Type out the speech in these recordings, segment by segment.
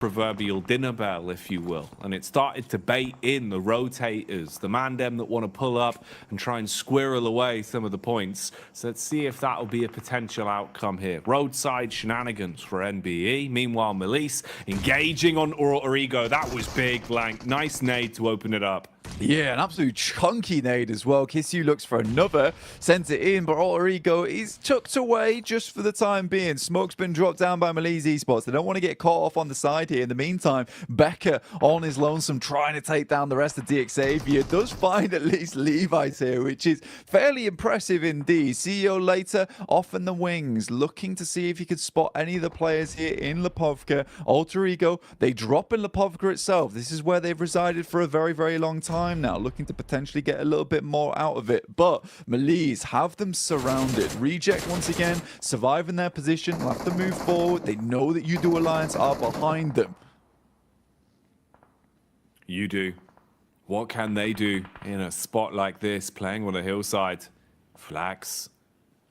proverbial dinner bell, if you will, and it started to bait in the rotators, the mandem that want to pull up and try and squirrel away some of the points. So let's see if that'll be a potential outcome here. Roadside shenanigans for NBE. Meanwhile, Melise engaging on Origo. That was big, Blank. Nice nade to open it up. Yeah, an absolute chunky nade as well. Kisyu looks for another, sends it in, but Origo is tucked away just for the time being. Smoke's been dropped down by Melise Esports. They don't want to get caught off on the side here. In the meantime, Becker on his lonesome trying to take down the rest of DXavier. Does find at least Levi's here, which is fairly impressive indeed. CEO later off in the wings, looking to see if he could spot any of the players here in Lipovka. Alter Ego, they drop in Lipovka itself. This is where they've resided for a very, very long time now, looking to potentially get a little bit more out of it. But Melise have them surrounded. Reject once again, surviving their position, will have to move forward. They know that UDO Alliance are behind them. UDO, what can they do in a spot like this, playing on a hillside? Flax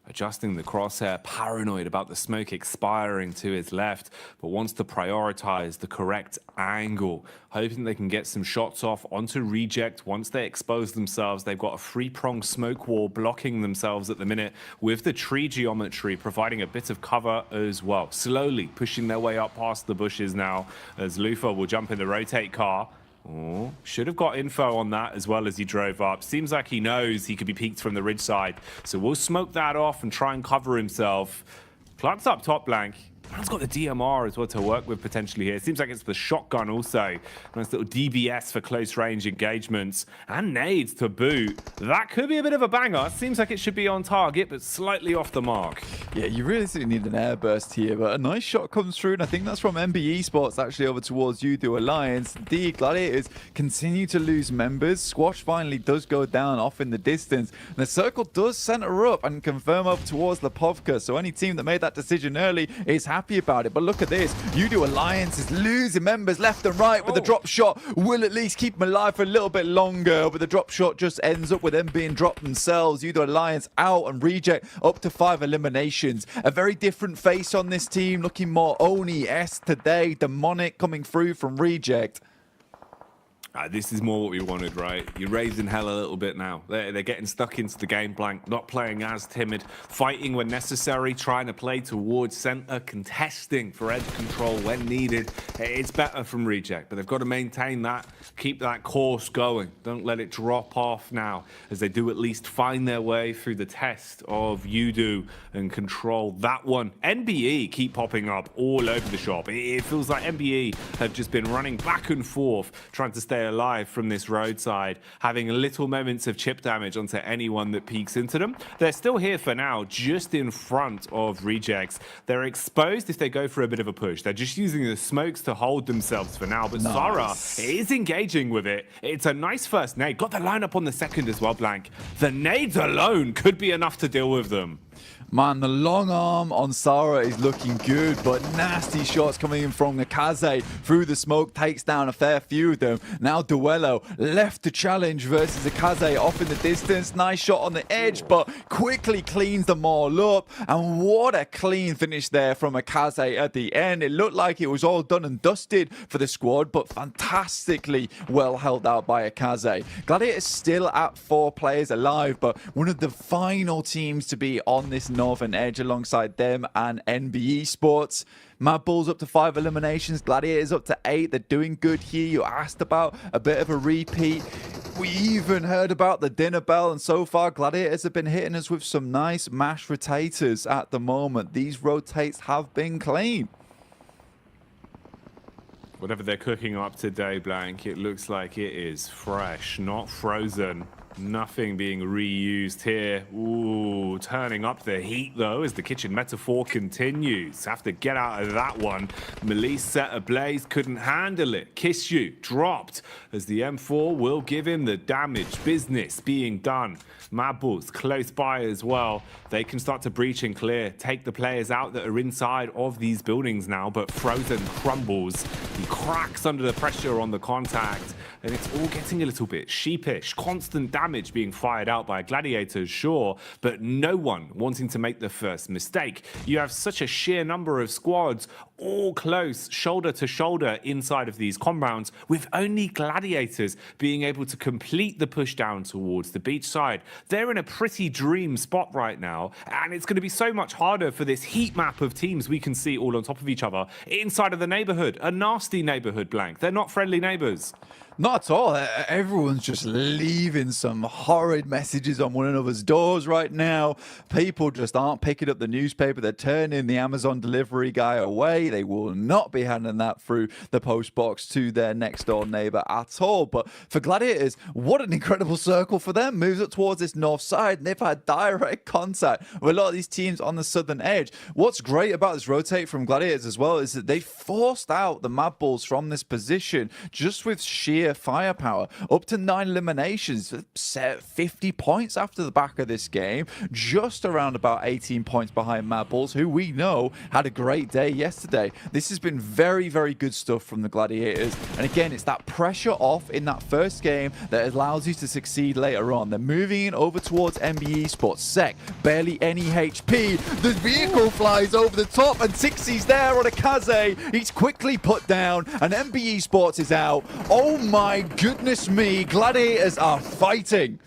adjusting the crosshair, paranoid about the smoke expiring to his left, but wants to prioritize the correct angle, hoping they can get some shots off onto Reject. Once they expose themselves, they've got a three-pronged smoke wall blocking themselves at the minute, with the tree geometry providing a bit of cover as well. Slowly pushing their way up past the bushes now, as Lufa will jump in the rotate car. Oh, should have got info on that as well as he drove up. Seems like he knows he could be peeked from the ridge side. So we'll smoke that off and try and cover himself. Clark's up top, Blank. Man's got the DMR as well to work with potentially here. It seems like it's the shotgun also. Nice little DBS for close range engagements. And nades to boot. That could be a bit of a banger. Seems like it should be on target, but slightly off the mark. Yeah, you really need an airburst here, but a nice shot comes through, and I think that's from MB Esports actually over towards UDO Alliance. The Gladiators continue to lose members. Squash finally does go down off in the distance. And the circle does center up and confirm up towards Lipovka. So any team that made that decision early is happy about it. But look at this. UDO Alliance is losing members left and right, but the drop shot will at least keep them alive for a little bit longer. But the drop shot just ends up with them being dropped themselves. UDO Alliance out and Reject up to 5 eliminations. A very different face on this team, looking more Oni-esque today. Demonic coming through from Reject. This is more what we wanted, right? You're raising hell a little bit now. They're getting stuck into the game, Blank, not playing as timid, fighting when necessary, trying to play towards center, contesting for edge control when needed. It's better from Reject, but they've got to maintain that, keep that course going. Don't let it drop off now, as they do at least find their way through the test of UDO and control that one. NBE keep popping up all over the shop. It feels like NBE have just been running back and forth, trying to stay alive from this roadside, having little moments of chip damage onto anyone that peeks into them. They're still here for now, just in front of Rejects. They're exposed if they go for a bit of a push. They're just using the smokes to hold themselves for now, but Zara is engaging with it. It's a nice first nade. Got the lineup on the second as well, Blank. The nades alone could be enough to deal with them. Man, the long arm on Sarah is looking good, but nasty shots coming in from Nakaze through the smoke, takes down a fair few of them. Now Duello left to challenge versus Nakaze off in the distance. Nice shot on the edge, but quickly cleans them all up. And what a clean finish there from Nakaze at the end. It looked like it was all done and dusted for the squad, but fantastically well held out by Nakaze. Gladiators still at 4 players alive, but one of the final teams to be on this northern edge alongside them and NBE Sports. Mad Bulls up to 5 eliminations, Gladiators up to 8. They're doing good here. You asked about a bit of a repeat. We even heard about the dinner bell, and so far Gladiators have been hitting us with some nice mash rotators at the moment. These rotates have been clean. Whatever they're cooking up today, Blank, it looks like it is fresh, not frozen. Nothing being reused here. Ooh, turning up the heat though as the kitchen metaphor continues. Have to get out of that one. Melise set ablaze, couldn't handle it. Kisyu dropped as the M4 will give him the damage. Business being done. Mad Bulls close by as well. They can start to breach and clear. Take the players out that are inside of these buildings now, but Frozen crumbles. He cracks under the pressure on the contact. And it's all getting a little bit sheepish. Constant damage being fired out by Gladiators, sure, but no one wanting to make the first mistake. You have such a sheer number of squads all close, shoulder to shoulder inside of these compounds, with only Gladiators being able to complete the push down towards the beach side. They're in a pretty dream spot right now, and it's going to be so much harder for this heat map of teams we can see all on top of each other inside of the neighborhood. A nasty neighborhood, Blank. They're not friendly neighbors. Not at all. Everyone's just leaving some horrid messages on one another's doors right now. People just aren't picking up the newspaper. They're turning the Amazon delivery guy away. They will not be handing that through the post box to their next door neighbor at all. But for Gladiators, what an incredible circle for them. Moves up towards this north side, and they've had direct contact with a lot of these teams on the southern edge. What's great about this rotate from Gladiators as well is that they forced out the Mad Bulls from this position just with sheer firepower. Up to 9 eliminations, set 50 points after the back of this game, just around about 18 points behind Mad Bulls, who we know had a great day yesterday. This has been very, very good stuff from the Gladiators, and again, it's that pressure off in that first game that allows you to succeed later on. They're moving in over towards MBE Sports. Sec, barely any HP. The vehicle flies over the top, and Tixie's there on a Kaze. He's quickly put down, and MBE Sports is out. Oh my goodness me, Gladiators are fighting.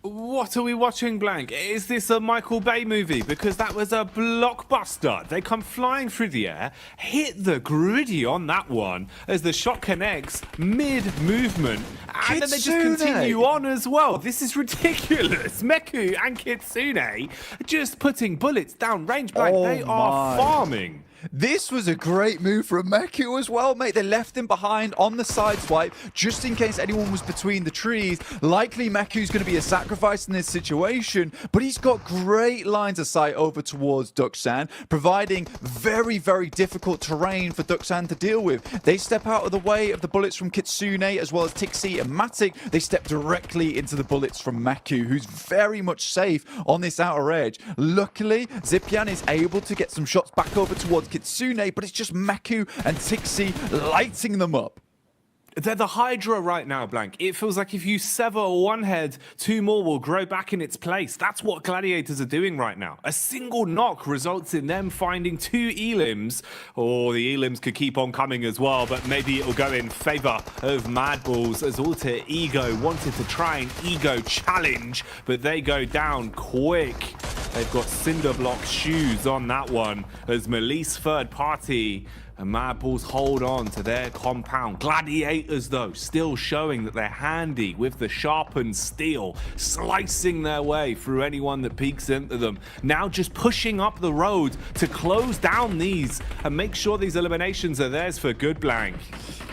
What are we watching, Blank? Is this a Michael Bay movie? Because that was a blockbuster. They come flying through the air, hit the griddy on that one as the shot connects mid-movement, and then they just continue on as well. This is ridiculous. Meku and Kitsune just putting bullets down range, Blank. They are farming. This was a great move from Meku as well, mate. They left him behind on the side swipe just in case anyone was between the trees. Likely Meku's going to be a sacrifice in this situation, but he's got great lines of sight over towards Duxan, providing very, very difficult terrain for Duxan to deal with. They step out of the way of the bullets from Kitsune as well as Tixie and Matic. They step directly into the bullets from Meku, who's very much safe on this outer edge. Luckily, Zipian is able to get some shots back over towards Kitsune, but it's just Meku and Tixie lighting them up. They're the Hydra right now, Blank. It feels like if you sever one head, 2 more will grow back in its place. That's what Gladiators are doing right now. A single knock results in them finding 2 elims. Or the elims could keep on coming as well, but maybe it'll go in favor of Mad Bulls as Alter Ego wanted to try an ego challenge, but they go down quick. They've got cinder block shoes on that one as Melise third party and Mad Bulls hold on to their compound. Gladiators, though, still showing that they're handy with the sharpened steel, slicing their way through anyone that peeks into them. Now just pushing up the road to close down these and make sure these eliminations are theirs for good, Blank.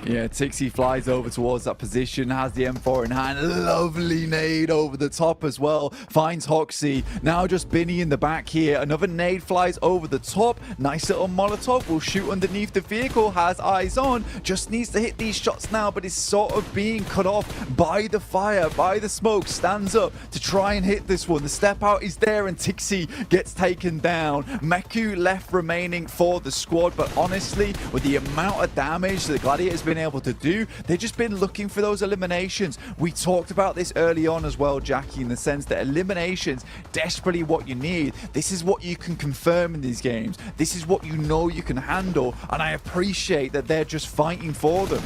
Yeah, Tixie flies over towards that position, has the M4 in hand. Lovely nade over the top as well. Finds Hoxie. Now just Binny in the back here. Another nade flies over the top. Nice little Molotov will shoot underneath the vehicle. Has eyes on. Just needs to hit these shots now, but is sort of being cut off by the fire, by the smoke. Stands up to try and hit this one. The step out is there and Tixie gets taken down. Meku left remaining for the squad, but honestly, with the amount of damage that Gladiator's been able to do, they've just been looking for those eliminations. We talked about this early on as well, Jackie, in the sense that eliminations desperately what you need. This is what you can confirm in these games. This is what you know you can handle, and I appreciate that they're just fighting for them.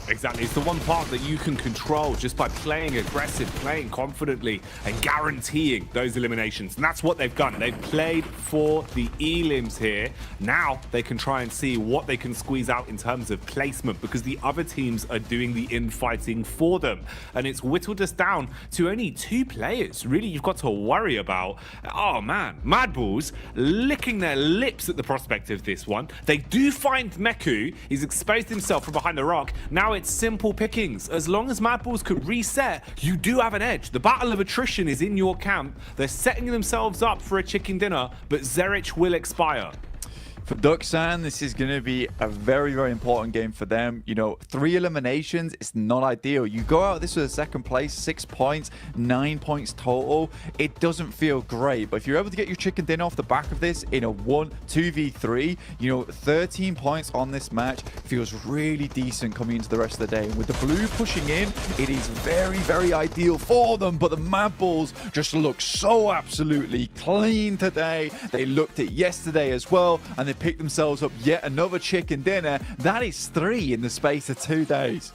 Exactly. It's the one part that you can control just by playing aggressive, playing confidently, and guaranteeing those eliminations. And that's what they've done. They've played for the elims here. Now they can try and see what they can squeeze out in terms of placement, because the other teams are doing the infighting for them. And it's whittled us down to only 2 players, really, you've got to worry about. Oh man, Mad Bulls licking their lips at the prospect of this one. They do find Meku. He's exposed himself from behind the rock. Now it's simple pickings. As long as Mad Bulls could reset, you do have an edge. The battle of attrition is in your camp. They're setting themselves up for a chicken dinner, but Zerich will expire. For Duxan, this is going to be a very, very important game for them. You know, 3 eliminations, it's not ideal. You go out this with a second place, 6 points, 9 points total. It doesn't feel great, but if you're able to get your chicken dinner off the back of this in a 2v3, you know, 13 points on this match feels really decent coming into the rest of the day. And with the blue pushing in, it is very, very ideal for them, but the Mad Bulls just look so absolutely clean today. They looked it yesterday as well, and they've pick themselves up yet another chicken dinner. That is 3 in the space of 2 days.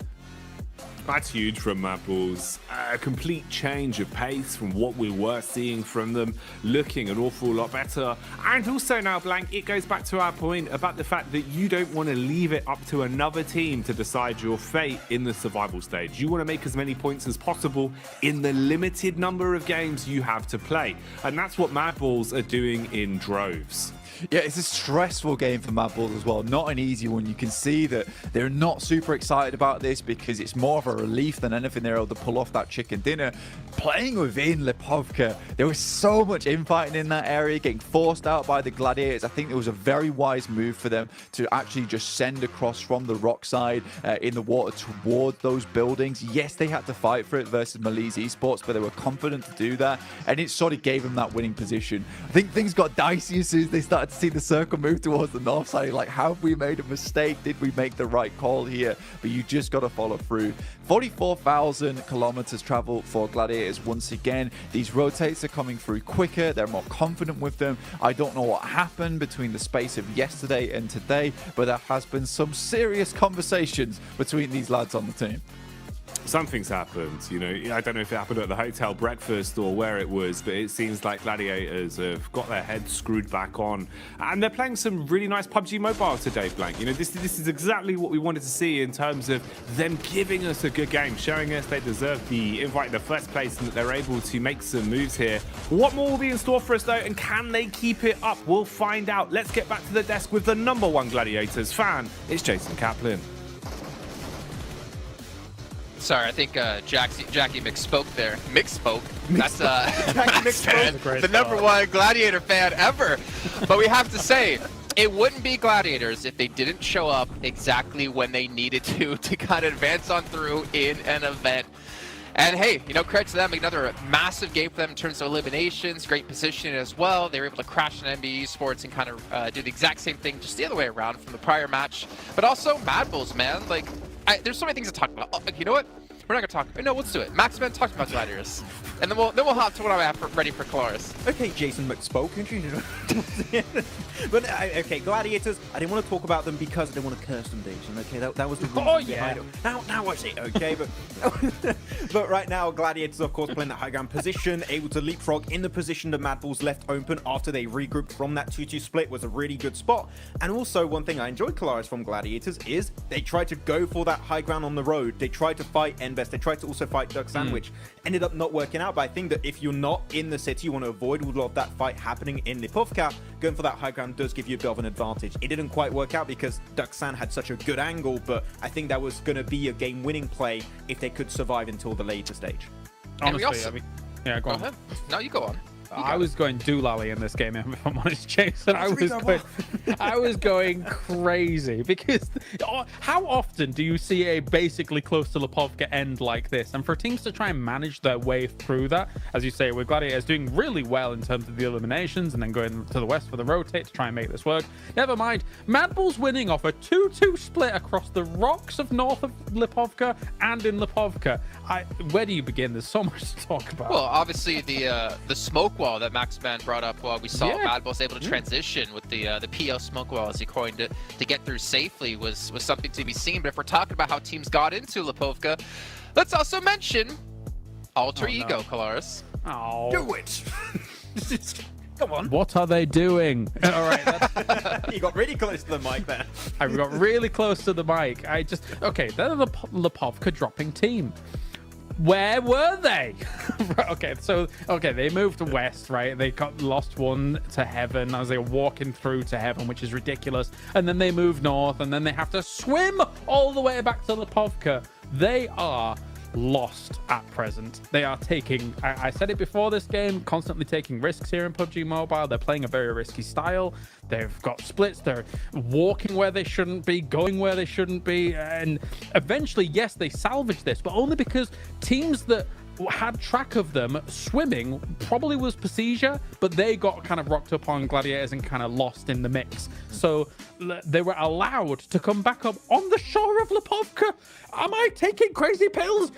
That's huge from Mad Balls. A complete change of pace from what we were seeing from them, looking an awful lot better. And also now, Blank, it goes back to our point about the fact that you don't want to leave it up to another team to decide your fate in the survival stage. You want to make as many points as possible in the limited number of games you have to play. And that's what Mad Balls are doing in droves. Yeah, it's a stressful game for Mad Balls as well. Not an easy one. You can see that they're not super excited about this because it's more of a relief than anything they're able to pull off that chicken dinner. Playing within Lipovka, there was so much infighting in that area, getting forced out by the Gladiators. I think it was a very wise move for them to actually just send across from the rock side in the water toward those buildings. Yes, they had to fight for it versus Malise Esports, but they were confident to do that, and it sort of gave them that winning position. I think things got dicey as soon as they started to see the circle move towards the north side. Like, have we made a mistake? Did we make the right call here? But you just got to follow through. 44,000 kilometers travel for Gladiators once again. These rotates are coming through quicker. They're more confident with them. I don't know what happened between the space of yesterday and today, but there has been some serious conversations between these lads on the team. Something's happened, you know. I don't know if it happened at the hotel breakfast or where it was, but it seems like Gladiators have got their heads screwed back on, and they're playing some really nice PUBG Mobile today, Blank. You know, this is exactly what we wanted to see in terms of them giving us a good game, showing us they deserve the invite in the first place and that they're able to make some moves here. What more will be in store for us though, and can they keep it up? We'll find out. Let's get back to the desk with the #1 Gladiators fan. It's Jason Kaplan. Sorry, I think Jackie mixspoke there. Mixspoke. That's Jackie mixspoke. the #1 Gladiator fan ever. But we have to say, it wouldn't be Gladiators if they didn't show up exactly when they needed to kind of advance on through in an event. And hey, you know, credit to them, another massive game for them in terms of eliminations, great positioning as well. They were able to crash an NBA Esports and kind of do the exact same thing, just the other way around from the prior match. But also, Mad Bulls, man, like, there's so many things to talk about. Oh, you know what? We're not gonna talk. No, let's do it. Maxman talked about Gladiators, and then we'll hop to what I have ready for Cloris. Okay, Jason mixspoke. But okay, Gladiators. I didn't want to talk about them because I didn't want to curse them, Jason. Okay, that was the reason behind it. Now I see. Okay, but but right now, Gladiators, of course, playing that high ground position, able to leapfrog in the position that Mad Balls left open after they regrouped from that 2-2 split was a really good spot. And also, one thing I enjoyed, Cloris, from Gladiators is they tried to go for that high ground on the road. They tried to fight Best. They tried to also fight Duck Sandwich. Ended up not working out, but I think that if you're not in the city, you want to avoid a lot of that fight happening in Lipovka. Going for that high ground does give you a bit of an advantage. It didn't quite work out because Duck Sand had such a good angle, but I think that was going to be a game-winning play if they could survive until the later stage. Honestly, I mean, yeah, go on. ahead. No, you go on. I was going doolally in this game, if I'm honest, Jason. I was going crazy because how often do you see a basically close to Lipovka end like this? And for teams to try and manage their way through that, as you say, with Gladiators doing really well in terms of the eliminations and then going to the west for the rotate to try and make this work. Never mind, Mad Bulls winning off a 2-2 split across the rocks of north of Lipovka and in Lipovka. Where do you begin? There's so much to talk about. Well, obviously the smoke wall that Maxman brought up while we saw Mad Bulls able to transition with the PL smoke wall, as he coined it, to get through safely was something to be seen. But if we're talking about how teams got into Lipovka, let's also mention Alter Ego, Colaris. Oh. Do it! Come on. What are they doing? All right. You got really close to the mic there. I got really close to the mic. Okay, they're the Lipovka dropping team. Where were they? Okay, they moved west, right? They got lost one to heaven as they were walking through to heaven, which is ridiculous. And then they moved north, and then they have to swim all the way back to Lipovka. They are lost at present. They are taking, I said it before this game, constantly taking risks here in PUBG Mobile. They're playing a very risky style. They've got splits. They're walking where they shouldn't be, going where they shouldn't be. And eventually, yes, they salvage this, but only because teams that had track of them swimming probably was Pasija, but they got kind of rocked up on Gladiators and kind of lost in the mix. So they were allowed to come back up on the shore of Lipovka. Am I taking crazy pills?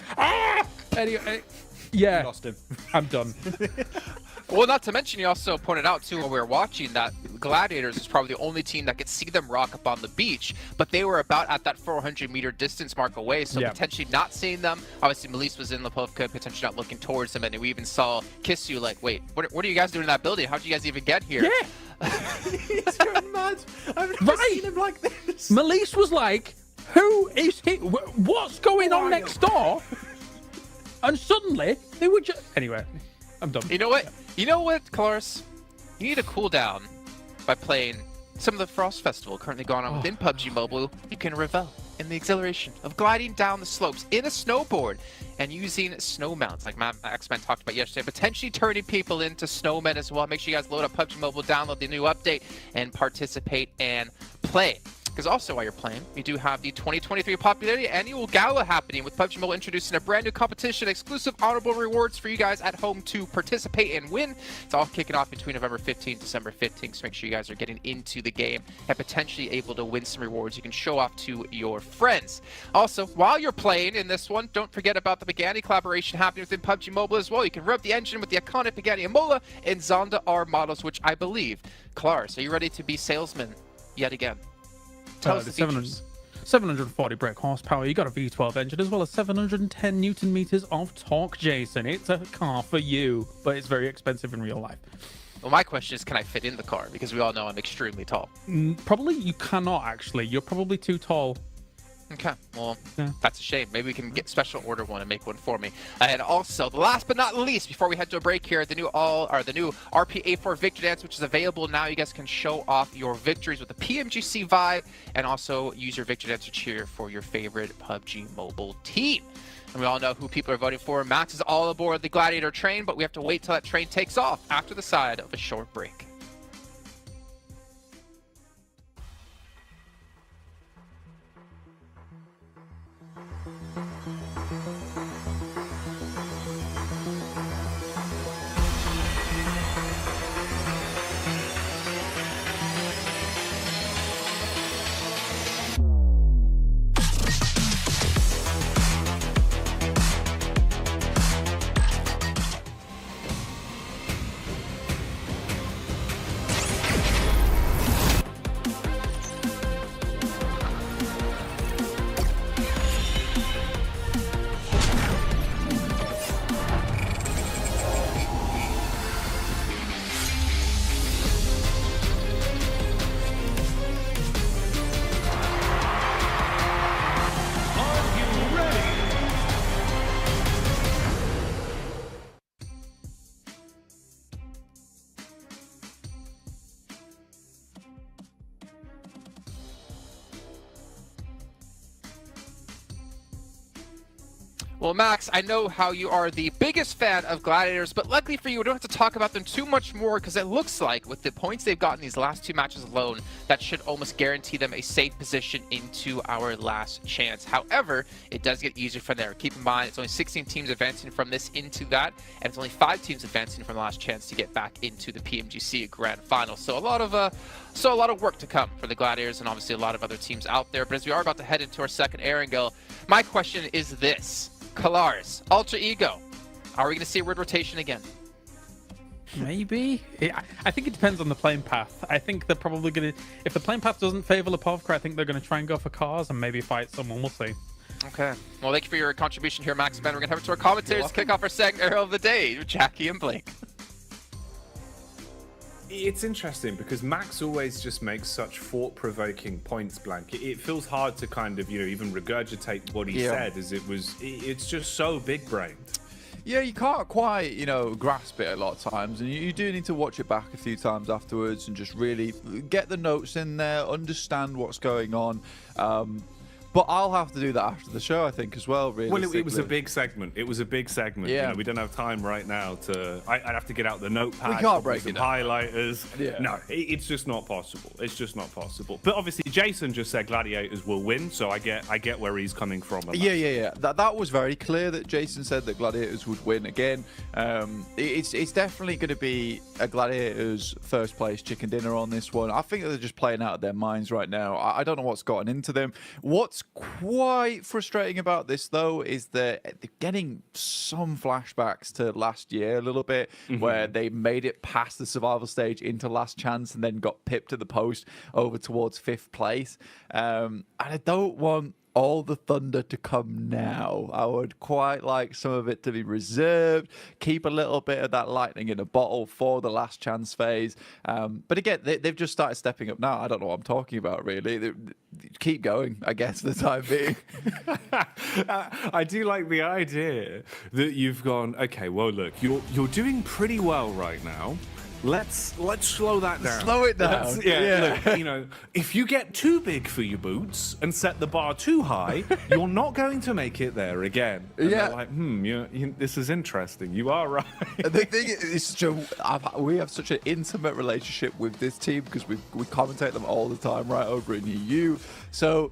Anyway, yeah, Lost him. I'm done. Well, not to mention, you also pointed out, too, when we were watching, that Gladiators is probably the only team that could see them rock up on the beach, but they were about at that 400-meter distance mark away, so potentially not seeing them. Obviously, Melise was in Lipovka, potentially not looking towards them, and we even saw Kissu like, wait, what are you guys doing in that building? How did you guys even get here? Yeah. He's going mad. I've never seen him like this. Melise was like, who is he? What's going on next door? And suddenly, they were just... Anyway, I'm done. You know what? You know what, Kalaris? You need to cool down by playing some of the Frost Festival currently going on within PUBG Mobile. You can revel in the exhilaration of gliding down the slopes in a snowboard and using snow mounts like X-Men talked about yesterday, potentially turning people into snowmen as well. Make sure you guys load up PUBG Mobile, download the new update, and participate and play. Because also while you're playing, we do have the 2023 Popularity Annual Gala happening with PUBG Mobile introducing a brand new competition, exclusive honorable rewards for you guys at home to participate and win. It's all kicking off between November 15th and December 15th, so make sure you guys are getting into the game and potentially able to win some rewards you can show off to your friends. Also, while you're playing in this one, don't forget about the Pagani collaboration happening within PUBG Mobile as well. You can rub the engine with the iconic Pagani Mola and Zonda R models, which I believe. Kalaris, are you ready to be salesman yet again? Tell us the 740 brake horsepower. You got a V12 engine as well as 710 Newton meters of torque, Jason. It's a car for you, but it's very expensive in real life. Well, my question is, can I fit in the car? Because we all know I'm extremely tall. Probably you cannot, actually. You're probably too tall. Okay, well, that's a shame. Maybe we can get special order one and make one for me. And also, last but not least, before we head to a break here, the new RP84 Victory Dance, which is available now. You guys can show off your victories with the PMGC vibe and also use your Victory Dance to cheer for your favorite PUBG Mobile team. And we all know who people are voting for. Max is all aboard the Gladiator train, but we have to wait till that train takes off after the side of a short break. Well, Max, I know how you are the biggest fan of Gladiators, but luckily for you, we don't have to talk about them too much more because it looks like with the points they've gotten these last two matches alone, that should almost guarantee them a safe position into our last chance. However, it does get easier from there. Keep in mind, it's only 16 teams advancing from this into that, and it's only 5 teams advancing from the last chance to get back into the PMGC Grand Final. So a lot of work to come for the Gladiators and obviously a lot of other teams out there. But as we are about to head into our second air angle, my question is this. Kalaris, Ultra Ego, are we going to see a word rotation again? Maybe. I think it depends on the playing path. I think they're probably going to... If the playing path doesn't favor Lipovka, I think they're going to try and go for cars and maybe fight someone. We'll see. Okay. Well, thank you for your contribution here, Max. Ben, we're going to head over to our commentators to kick off our second air of the day with Jackie and Blake. It's interesting because Max always just makes such thought-provoking points blank. It feels hard to kind of, even regurgitate what he said as it's just so big-brained. Yeah, you can't quite, grasp it a lot of times, and you do need to watch it back a few times afterwards and just really get the notes in there, understand what's going on. But I'll have to do that after the show, I think, as well, really. Well, it was a big segment. It was a big segment. Yeah. We don't have time right now to... I'd have to get out the notepad. We can't break some it down. highlighters. Yeah. No, it's just not possible. It's just not possible. But obviously, Jason just said Gladiators will win, so I get where he's coming from. Yeah. That was very clear that Jason said that Gladiators would win again. It's definitely going to be a Gladiators first place chicken dinner on this one. I think they're just playing out of their minds right now. I don't know what's gotten into them. What's quite frustrating about this, though, is that they're getting some flashbacks to last year a little bit, where they made it past the survival stage into last chance and then got pipped at the post over towards 5th place. And I don't want all the thunder to come now. I would quite like some of it to be reserved, keep a little bit of that lightning in a bottle for the last chance phase. But again, they've just started stepping up now. I don't know what I'm talking about, really. Keep going, I guess, for the time being. I do like the idea that you've gone, okay, well, look, you're doing pretty well right now. Let's slow that down. Slow it down. Look, you know, if you get too big for your boots and set the bar too high, you're not going to make it there again. And they're like, this is interesting. You are right. The thing is, we have such an intimate relationship with this team because we commentate them all the time right over in EU. So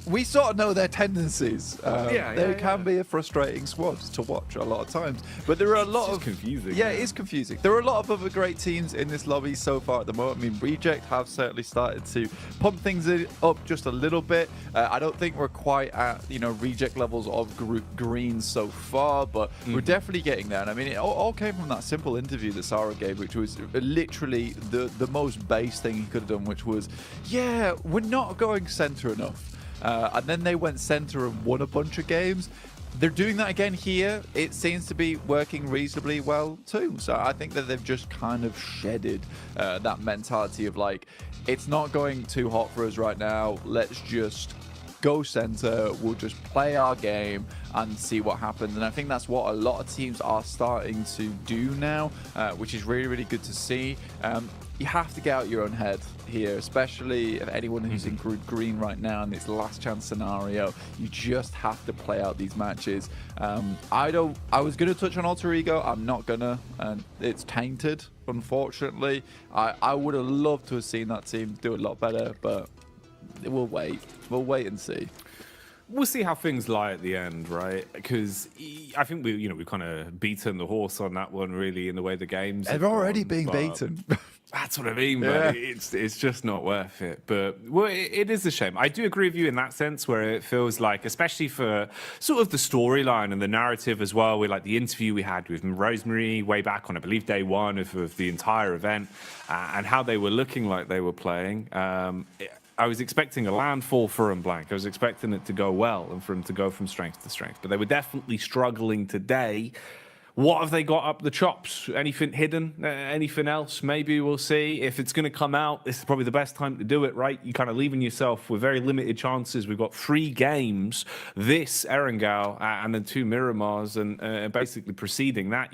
we sort of know their tendencies. They can be a frustrating squad to watch a lot of times. But there are a lot of confusing. Yeah, it is confusing. There are a lot of other great teams in this lobby so far at the moment. I mean, Reject have certainly started to pump things up just a little bit. I don't think we're quite at Reject levels of Group Green so far, but we're definitely getting there. And I mean, it all came from that simple interview that Sarah gave, which was literally the most base thing he could have done, which was, yeah, we're not going center enough. And then they went center and won a bunch of games. They're doing that again here. It seems to be working reasonably well too. So I think that they've just kind of shedded that mentality of like, it's not going too hot for us right now. Let's just go center. We'll just play our game and see what happens. And I think that's what a lot of teams are starting to do now, which is really, really good to see. You have to get out your own head here, especially if anyone who's in Group Green right now in this last chance scenario. You just have to play out these matches. I was going to touch on Alter Ego. I'm not gonna. It's tainted, unfortunately. I would have loved to have seen that team do a lot better, but we'll wait. We'll wait and see. We'll see how things lie at the end, right? Because I think we've kind of beaten the horse on that one, really, in the way the games. They've already been beaten. That's what I mean, but it's just not worth it. But it is a shame. I do agree with you in that sense, where it feels like, especially for sort of the storyline and the narrative as well, with like the interview we had with Rosemary way back on, I believe, day one of the entire event, and how they were looking like they were playing. I was expecting a landfall for them, Blank. I was expecting it to go well and for them to go from strength to strength. But they were definitely struggling today. What have they got up the chops? Anything hidden? Anything else? Maybe we'll see. If it's going to come out, this is probably the best time to do it, right? You're kind of leaving yourself with very limited chances. We've got 3 games, this Erangel and then 2 Miramars, and basically preceding that,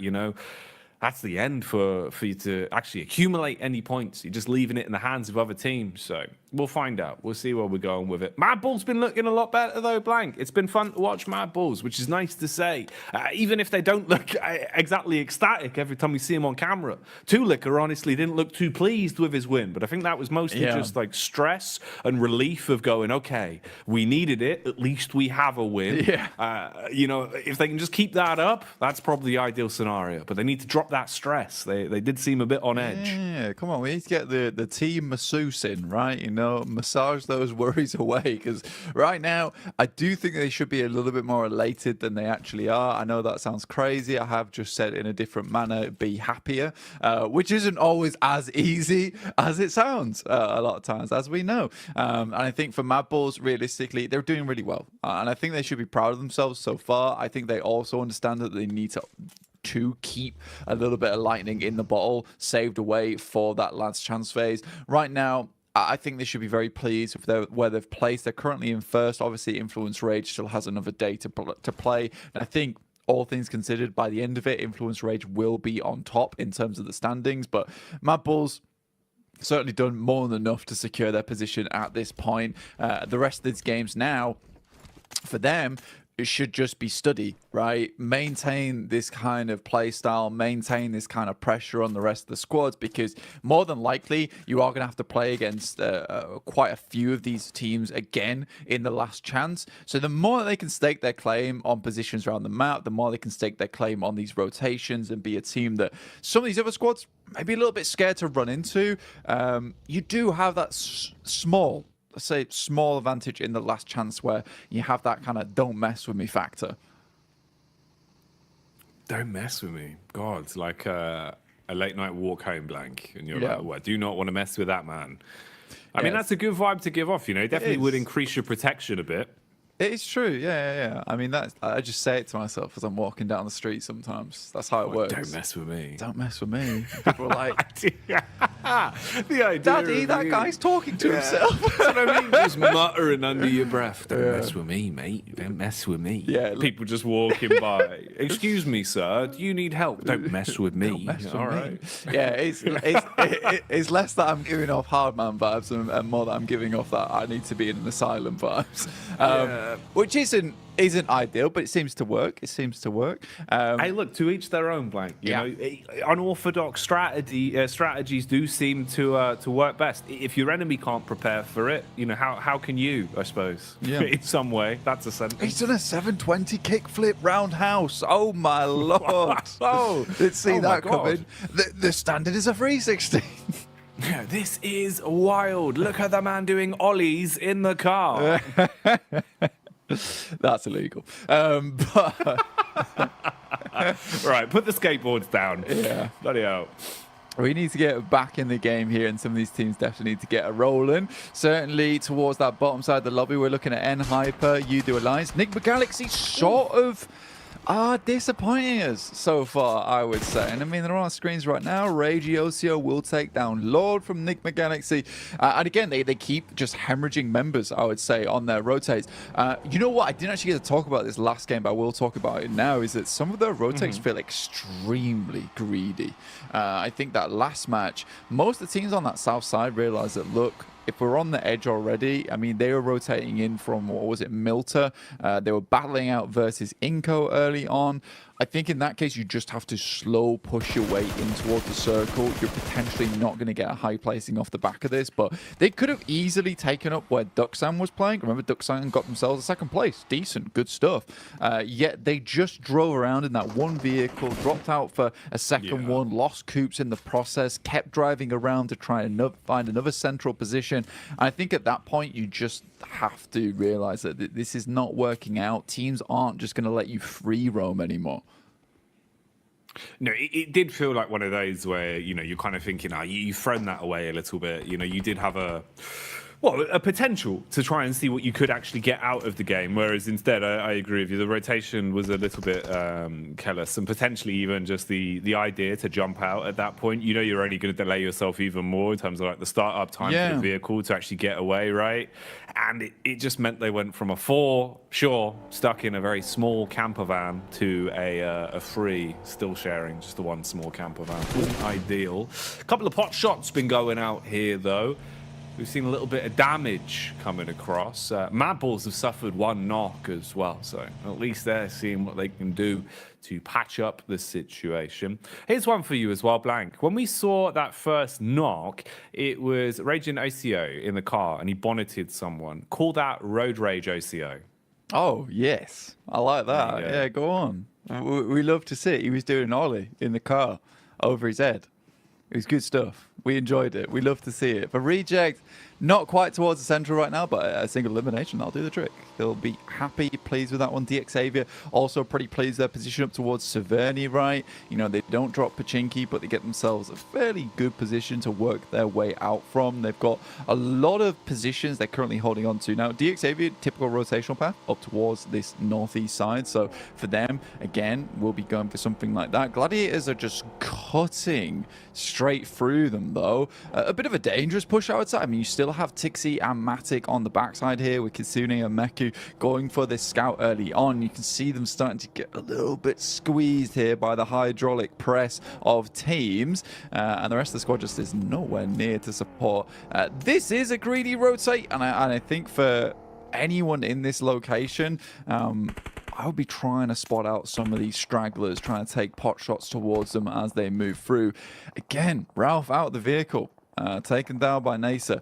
that's the end for you to actually accumulate any points. You're just leaving it in the hands of other teams. So we'll find out. We'll see where we're going with it. Mad Bull's been looking a lot better, though, Blank. It's been fun to watch Mad Bulls, which is nice to say. Even if they don't look exactly ecstatic every time we see him on camera. Tulicker, honestly, didn't look too pleased with his win. But I think that was mostly just like stress and relief of going, okay, we needed it. At least we have a win. If they can just keep that up, that's probably the ideal scenario. But they need to drop that stress. They did seem a bit on edge. Yeah, come on. We need to get the team masseuse in, right? Massage those worries away. Because right now, I do think they should be a little bit more elated than they actually are. I know that sounds crazy. I have just said in a different manner, be happier, which isn't always as easy as it sounds a lot of times, as we know. And I think for Mad Bulls, realistically, they're doing really well. And I think they should be proud of themselves so far. I think they also understand that they need to keep a little bit of lightning in the bottle saved away for that last chance phase. Right now, I think they should be very pleased with where they've placed. They're currently in first. Obviously, Influence Rage still has another day to play. And I think, all things considered, by the end of it, Influence Rage will be on top in terms of the standings. But Mad Bulls certainly done more than enough to secure their position at this point. The rest of these games now, for them, it should just be study, right? Maintain this kind of play style, maintain this kind of pressure on the rest of the squads, because more than likely you are going to have to play against quite a few of these teams again in the last chance. So the more they can stake their claim on positions around the map, the more they can stake their claim on these rotations and be a team that some of these other squads may be a little bit scared to run into. You do have that small let's say, small advantage in the last chance where you have that kind of don't mess with me factor. Don't mess with me. God, it's like a late night walk home blank. And you're Yeah. like, well, I do not want to mess with that man. I mean, Yes. that's a good vibe to give off, you know. It definitely would is. increase your protection a bit. It's true, yeah. I mean, I just say it to myself as I'm walking down the street sometimes. That's how it works. Don't mess with me. Don't mess with me. People are like, the idea Daddy, of that you- guy's talking to himself. That's what I mean. Just muttering under your breath. Don't mess with me, mate. Don't mess with me. Yeah. People just walking by. Excuse me, sir. Do you need help? Don't mess with me. Don't mess with All me. right. Yeah, it's less that I'm giving off hard man vibes and more that I'm giving off that I need to be in an asylum vibes, which isn't ideal, but it seems to work. Hey, look, to each their own, Blank. You know, unorthodox strategies do seem to work best. If your enemy can't prepare for it, you know, how can you? I suppose. Yeah. In some way, that's a sentence. He's done a 720 kickflip roundhouse. Oh my lord! Oh, Didn't see oh my that coming. God. The standard is a 360. Yeah, this is wild. Look at the man doing ollies in the car. That's illegal. But Right, put the skateboards down. Yeah. Bloody hell. we need to get back in the game here, and some of these teams definitely need to get a rolling. Certainly towards that bottom side of the lobby, we're looking at N-Hyper, You-Do Alliance. Nigma Galaxy sort of are disappointing us so far, I would say. And I mean, they're on our screens right now. Ragey Ocio will take down Lord from Nigma Galaxy. And again, they keep just hemorrhaging members, I would say, on their rotates. You know what? I didn't actually get to talk about this last game, but I will talk about it now, is that some of their rotates feel extremely greedy. I think that last match, most of the teams on that south side realized that, look, if we're on the edge already, I mean, they were rotating in from, what was it, Milta. They were battling out versus Inco early on. I think in that case, you just have to slow push your way in towards the circle. You're potentially not going to get a high placing off the back of this, but they could have easily taken up where Duxan was playing. Remember, Duxan got themselves a second place. Decent, good stuff. Yet they just drove around in that one vehicle, dropped out for a second one, lost Coops in the process, kept driving around to try and find another central position. And I think at that point, you just have to realize that this is not working out. Teams aren't just going to let you free roam anymore. No, it did feel like one of those where, you know, you're kind of thinking, you've thrown that away a little bit. You know, you did have a potential to try and see what you could actually get out of the game. Whereas instead, I agree with you, the rotation was a little bit careless, and potentially even just the idea to jump out at that point. You know, you're only going to delay yourself even more in terms of like the startup time for the vehicle to actually get away, right? And it just meant they went from a 4, stuck in a very small camper van, to a 3, still sharing just the one small camper van. Wasn't ideal. A couple of pot shots been going out here, though. We've seen a little bit of damage coming across. Mad Balls have suffered one knock as well, so at least they're seeing what they can do to patch up the situation. Here's one for you as well, Blank. When we saw that first knock, it was Raging OCO in the car, and he bonneted someone. Call that Road Rage OCO. Oh, yes. I like that. Yeah, go on. We love to see it. He was doing an ollie in the car over his head. It was good stuff. We enjoyed it. We love to see it. For Reject, not quite towards the central right now, but a single elimination, that'll do the trick. They'll be happy, pleased with that one. DX Xavier also pretty pleased. Their position up towards Severny, right? You know, they don't drop Pachinki, but they get themselves a fairly good position to work their way out from. They've got a lot of positions they're currently holding on to. Now, DX Xavier, typical rotational path up towards this northeast side. So for them, again, we'll be going for something like that. Gladiators are just cutting straight through them, though. A bit of a dangerous push, I would say. I mean, you still have Tixie and Matic on the backside here with Kitsune and Meku going for this scout early on. You can see them starting to get a little bit squeezed here by the hydraulic press of teams, and the rest of the squad just is nowhere near to support. This is a greedy rotate, and I think for anyone in this location, I would be trying to spot out some of these stragglers, trying to take pot shots towards them as they move through. Again, Ralph out of the vehicle, taken down by Nasa.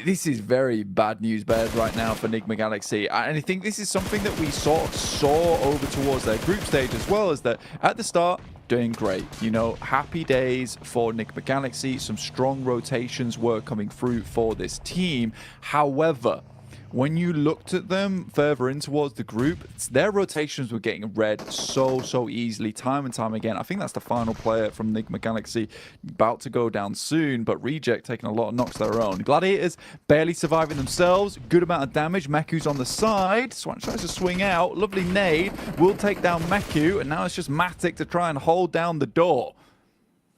This is very bad news bears right now for Nigma Galaxy, and I think this is something that we sort of saw over towards their group stage as well, is that at the start, doing great. You know, happy days for Enigma Galaxy. Some strong rotations were coming through for this team. However, when you looked at them further in towards the group, their rotations were getting read so easily, time and time again. I think that's the final player from Enigma Galaxy, about to go down soon, but Reject taking a lot of knocks of their own. Gladiators barely surviving themselves, good amount of damage. Meku's on the side, Swan tries to swing out, lovely nade, will take down Meku, and now it's just Matic to try and hold down the door.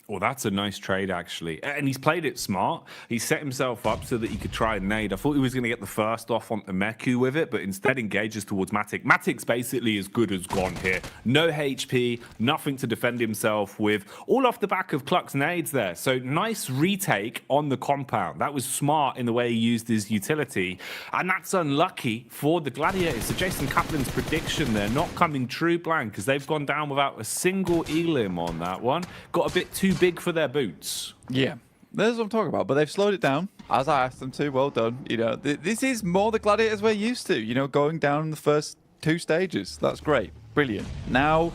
Well, that's a nice trade, actually. And he's played it smart. He set himself up so that he could try and nade. I thought he was going to get the first off on the Meku with it, but instead engages towards Matic. Matic's basically as good as gone here. No HP, nothing to defend himself with. All off the back of Cluck's nades there. So nice retake on the compound. That was smart in the way he used his utility. And that's unlucky for the Gladiators. So Jason Kaplan's prediction there not coming true, Blank, because they've gone down without a single elim on that one. Got a bit too big for their boots. Yeah, that's what I'm talking about. But they've slowed it down, as I asked them to. Well done. You know, this is more the Gladiators we're used to. You know, going down in the first 2 stages. That's great. Brilliant. Now,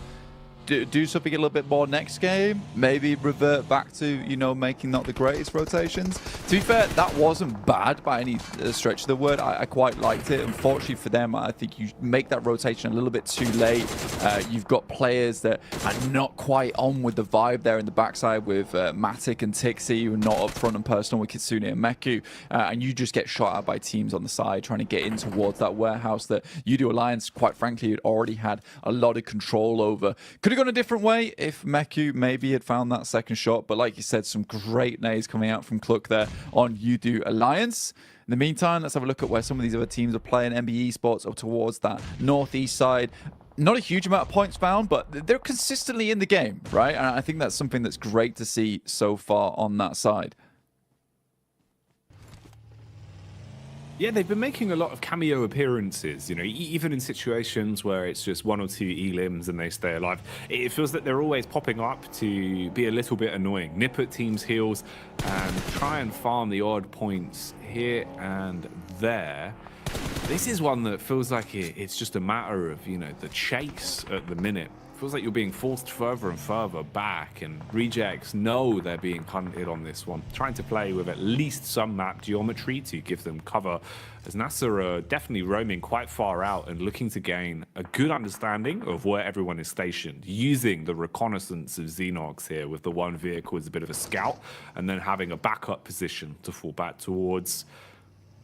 do something a little bit more next game. Maybe revert back to, you know, making not the greatest rotations. To be fair, that wasn't bad by any stretch of the word. I quite liked it. Unfortunately for them, I think you make that rotation a little bit too late. You've got players that are not quite on with the vibe there in the backside with Matic and Tixi, who are not up front and personal with Kitsune and Meku. And you just get shot at by teams on the side trying to get in towards that warehouse that UDO Alliance, quite frankly, had already had a lot of control over. Could have gone a different way if Meku maybe had found that second shot, but like you said, some great nades coming out from Cluck there on UDO Alliance. In the meantime, let's have a look at where some of these other teams are playing. MBE Sports up towards that northeast side. Not a huge amount of points found, but they're consistently in the game, right? And I think that's something that's great to see so far on that side. Yeah, they've been making a lot of cameo appearances, you know, even in situations where it's just 1 or 2 elims and they stay alive. It feels that they're always popping up to be a little bit annoying, nip at teams' heels and try and farm the odd points here and there. This is one that feels like it's just a matter of, you know, the chase at the minute. Feels like you're being forced further and further back, and Rejects know they're being hunted on this one. Trying to play with at least some map geometry to give them cover, as NASA are definitely roaming quite far out and looking to gain a good understanding of where everyone is stationed, using the reconnaissance of Xenox here with the one vehicle as a bit of a scout, and then having a backup position to fall back towards.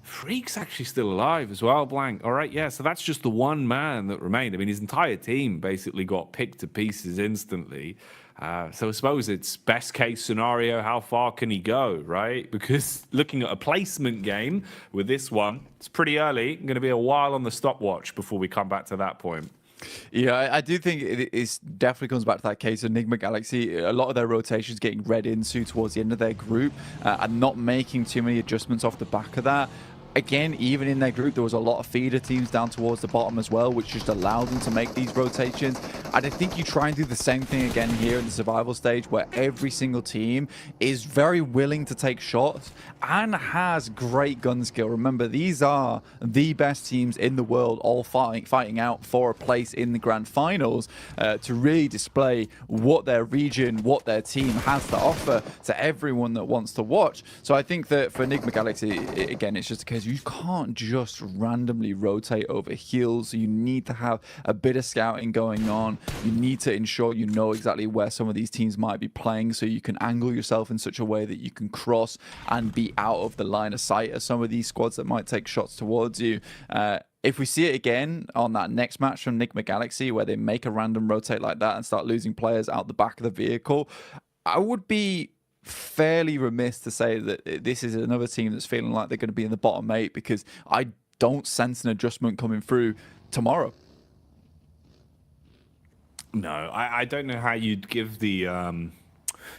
Freak's actually still alive as well, Blank. All right, yeah, so that's just the one man that remained. I mean, his entire team basically got picked to pieces instantly. So I suppose it's best case scenario, how far can he go, right? Because looking at a placement game with this one, it's pretty early. Going to be a while on the stopwatch before we come back to that point. Yeah, I do think it definitely comes back to that case of Enigma Galaxy. A lot of their rotations getting read into towards the end of their group and not making too many adjustments off the back of that. Again, even in their group, there was a lot of feeder teams down towards the bottom as well, which just allowed them to make these rotations. And I think you try and do the same thing again here in the survival stage, where every single team is very willing to take shots and has great gun skill. Remember, these are the best teams in the world, all fighting out for a place in the grand finals to really display what their region, what their team has to offer to everyone that wants to watch. So I think that for Enigma Galaxy, again, it's just a case you can't just randomly rotate over heals. You need to have a bit of scouting going on. You need to ensure you know exactly where some of these teams might be playing, so you can angle yourself in such a way that you can cross and be out of the line of sight of some of these squads that might take shots towards you. If we see it again on that next match from Enigma Galaxy, where they make a random rotate like that and start losing players out the back of the vehicle, I would be fairly remiss to say that this is another team that's feeling like they're going to be in the bottom 8, because I don't sense an adjustment coming through tomorrow. No, I don't know how you'd give the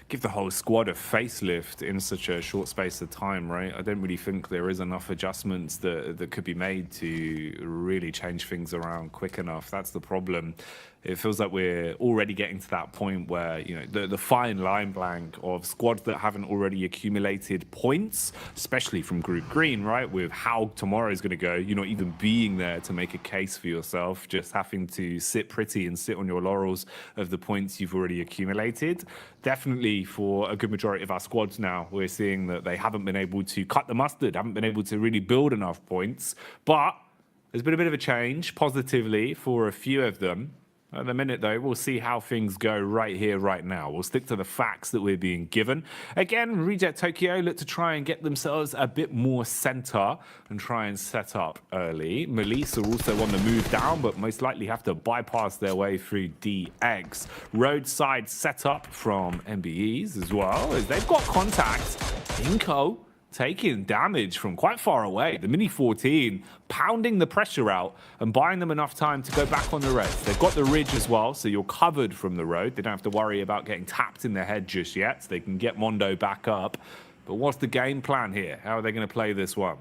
give the whole squad a facelift in such a short space of time, right? I don't really think there is enough adjustments that could be made to really change things around quick enough. That's the problem. It feels like we're already getting to that point where, you know, the fine line blank of squads that haven't already accumulated points, especially from Group Green, right? With how tomorrow is going to go, you're not even being there to make a case for yourself, just having to sit pretty and sit on your laurels of the points you've already accumulated. Definitely for a good majority of our squads now, we're seeing that they haven't been able to cut the mustard, haven't been able to really build enough points. But there's been a bit of a change positively for a few of them. At the minute, though, we'll see how things go right here, right now. We'll stick to the facts that we're being given. Again, Reject Tokyo look to try and get themselves a bit more center and try and set up early. Melissa are also on the move down, but most likely have to bypass their way through DX. Roadside setup from MBEs as well, as they've got contact. Inko taking damage from quite far away. The Mini 14 pounding the pressure out and buying them enough time to go back on the res. They've got the ridge as well, so you're covered from the road. They don't have to worry about getting tapped in the head just yet. So they can get Mondo back up. But what's the game plan here? How are they going to play this one?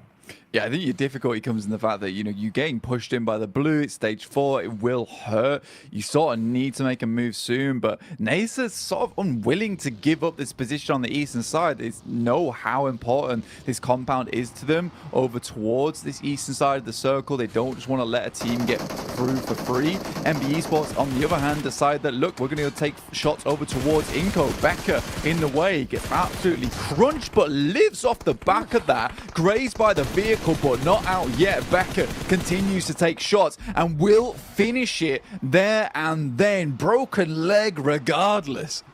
Yeah, I think your difficulty comes in the fact that, you know, you're getting pushed in by the blue. It's stage 4. It will hurt. You sort of need to make a move soon, but Nasa's sort of unwilling to give up this position on the eastern side. They know how important this compound is to them over towards this eastern side of the circle. They don't just want to let a team get through for free. MBE Sports, on the other hand, decide that, look, we're going to take shots over towards Inko. Becker in the way, gets absolutely crunched, but lives off the back of that. Grazed by the vehicle, but not out yet. Becker continues to take shots and will finish it there and then. Broken leg regardless.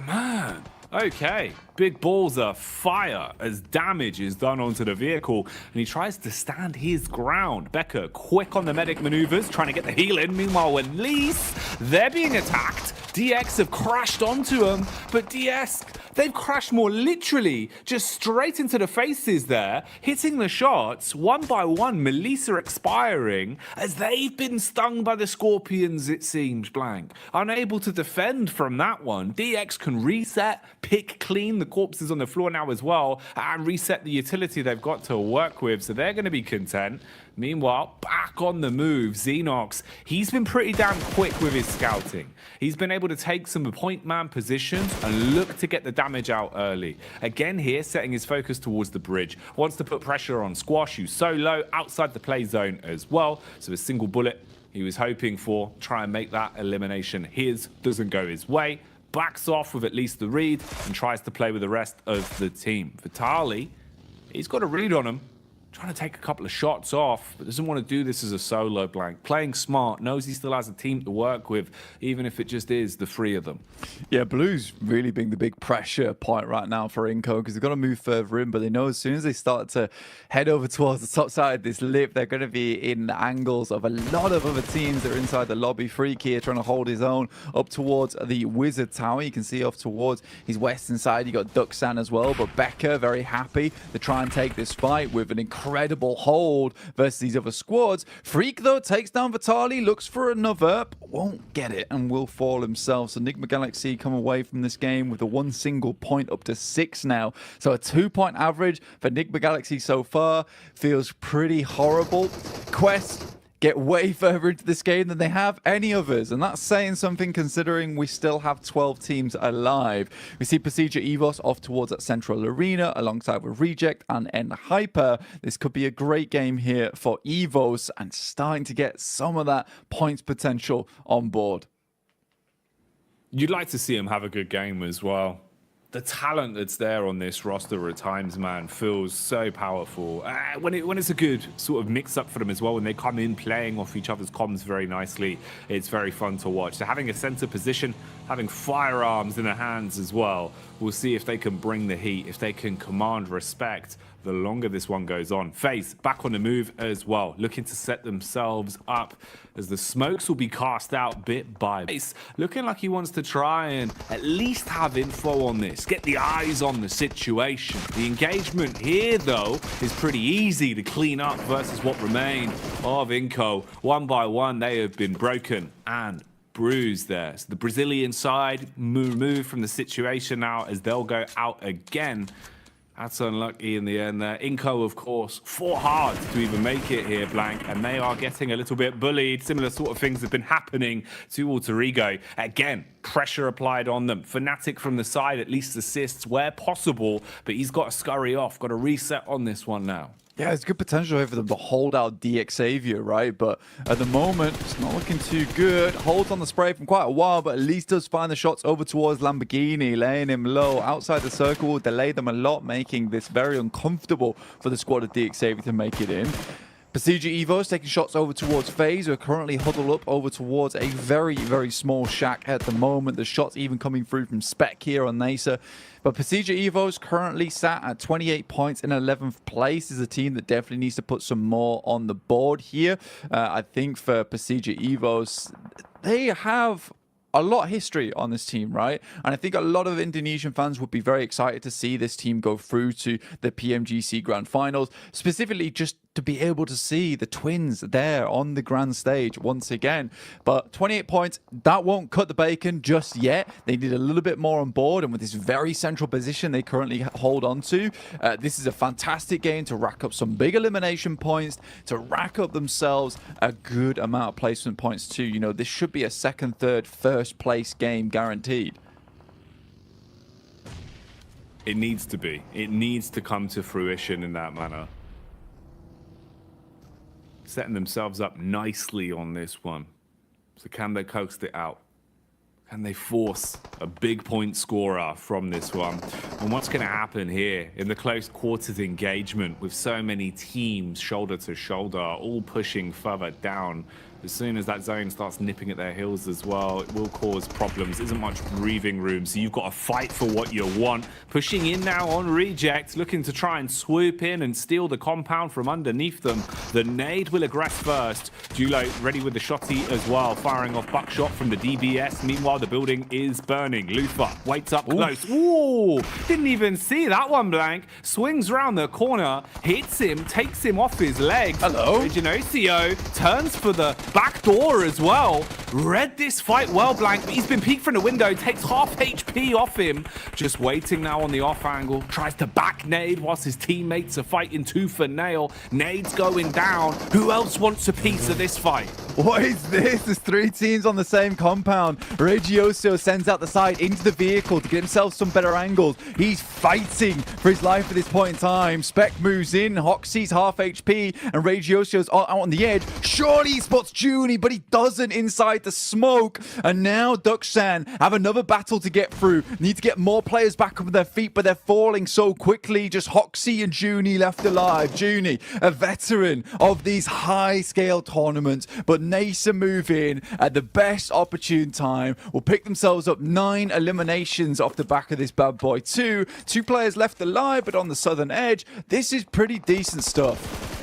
Man, okay. Big balls are fire as damage is done onto the vehicle, and he tries to stand his ground. Becker quick on the medic maneuvers, trying to get the heal in. Meanwhile, when Lease, they're being attacked. DX have crashed onto him, but DS, they've crashed more literally just straight into the faces there, hitting the shots one by one. Melissa expiring as they've been stung by the Scorpions, it seems, blank. Unable to defend from that one. DX can reset, pick clean the corpses on the floor now as well, and reset the utility they've got to work with, so they're going to be content. Meanwhile, back on the move, Xenox, he's been pretty damn quick with his scouting. He's been able to take some point man positions and look to get the damage out early. Again here, setting his focus towards the bridge. Wants to put pressure on Squash, who's so low outside the play zone as well. So a single bullet he was hoping for, try and make that elimination his, doesn't go his way. Backs off with at least the read and tries to play with the rest of the team. Vitali, he's got a read on him. Trying to take a couple of shots off, but doesn't want to do this as a solo blank. Playing smart, knows he still has a team to work with, even if it just is the 3 of them. Yeah, Blue's really being the big pressure point right now for Inko, because they've got to move further in, but they know as soon as they start to head over towards the top side of this lip, they're going to be in the angles of a lot of other teams that are inside the lobby. Freak here trying to hold his own up towards the Wizard Tower. You can see off towards his western side, you got Duxan as well, but Becker very happy to try and take this fight with an incredible hold versus these other squads. Freak, though, takes down Vitali, looks for another, but won't get it and will fall himself. So Enigma Galaxy come away from this game with a 1 single point up to 6 now. So a 2-point average for Enigma Galaxy so far feels pretty horrible. Quest get way further into this game than they have any others, and that's saying something considering we still have 12 teams alive. We see Procedure Evos off towards that central arena alongside with Reject and N Hyper. This could be a great game here for Evos and starting to get some of that points potential on board. You'd like to see him have a good game as well. The talent that's there on this roster at times, man, feels so powerful. When it's a good sort of mix-up for them as well, when they come in playing off each other's comms very nicely, it's very fun to watch. So having a center position, having firearms in their hands as well, we'll see if they can bring the heat, if they can command respect the longer this one goes on. FaZe back on the move as well, looking to set themselves up as the smokes will be cast out bit by bit. Looking like he wants to try and at least have info on this, get the eyes on the situation. The engagement here, though, is pretty easy to clean up versus what remain of Inko. One by one, they have been broken and bruised there. So the Brazilian side move from the situation now as they'll go out again. That's unlucky in the end there. Inco, of course, fought hard to even make it here, Blank, and they are getting a little bit bullied. Similar sort of things have been happening to Alter Ego. Again, pressure applied on them. Fnatic from the side at least assists where possible, but he's got to scurry off, got to reset on this one now. Yeah, it's good potential here for them to hold out DX Xavier, right? But at the moment, it's not looking too good. Holds on the spray from quite a while, but at least does find the shots over towards Lamborghini, laying him low. Outside the circle will delay them a lot, making this very uncomfortable for the squad of DX Xavier to make it in. Pasija Evo's taking shots over towards FaZe, who are currently huddled up over towards a very, very small shack at the moment. The shots even coming through from Spec here on Nasa. But Pasija Evo's currently sat at 28 points in 11th place. Is a team that definitely needs to put some more on the board here. I think for Pasija Evo's, they have a lot of history on this team, right? And I think a lot of Indonesian fans would be very excited to see this team go through to the PMGC Grand Finals, specifically just to be able to see the twins there on the grand stage once again. But 28 points, that won't cut the bacon just yet. They need a little bit more on board, and with this very central position they currently hold on to, this is a fantastic game to rack up some big elimination points, to rack up themselves a good amount of placement points too. You know, this should be a second, third, first place game guaranteed. It needs to be. It needs to come to fruition in that manner. Setting themselves up nicely on this one. So can they coax it out? Can they force a big point scorer from this one? And what's going to happen here in the close quarters engagement with so many teams shoulder to shoulder, all pushing further down? As soon as that zone starts nipping at their heels as well, it will cause problems. Isn't much breathing room, so you've got to fight for what you want. Pushing in now on Reject, looking to try and swoop in and steal the compound from underneath them. The nade will aggress first. Julo ready with the shotty as well, firing off buckshot from the DBS. Meanwhile, the building is burning. Luther waits up close. Ooh, didn't even see that one, Blank. Swings round the corner, hits him, takes him off his legs. Hello. Genocio turns for the back door as well. Read this fight well, Blank, but he's been peeked from the window, takes half HP off him. Just waiting now on the off angle. Tries to back nade whilst his teammates are fighting tooth for nail. Nade's going down. Who else wants a piece of this fight? What is this? There's three teams on the same compound. Regioso sends out the side into the vehicle to get himself some better angles. He's fighting for his life at this point in time. Spec moves in. Hoxie's half HP and Regioso's out on the edge. Surely he spots Junie, but he doesn't inside the smoke. And now Dukshan have another battle to get through. Need to get more players back up on their feet, but they're falling so quickly. Just Hoxie and Junie left alive. Junie, a veteran of these high-scale tournaments, but Nasa move in at the best opportune time. Will pick themselves up 9 eliminations off the back of this bad boy. Two players left alive, but on the southern edge, this is pretty decent stuff.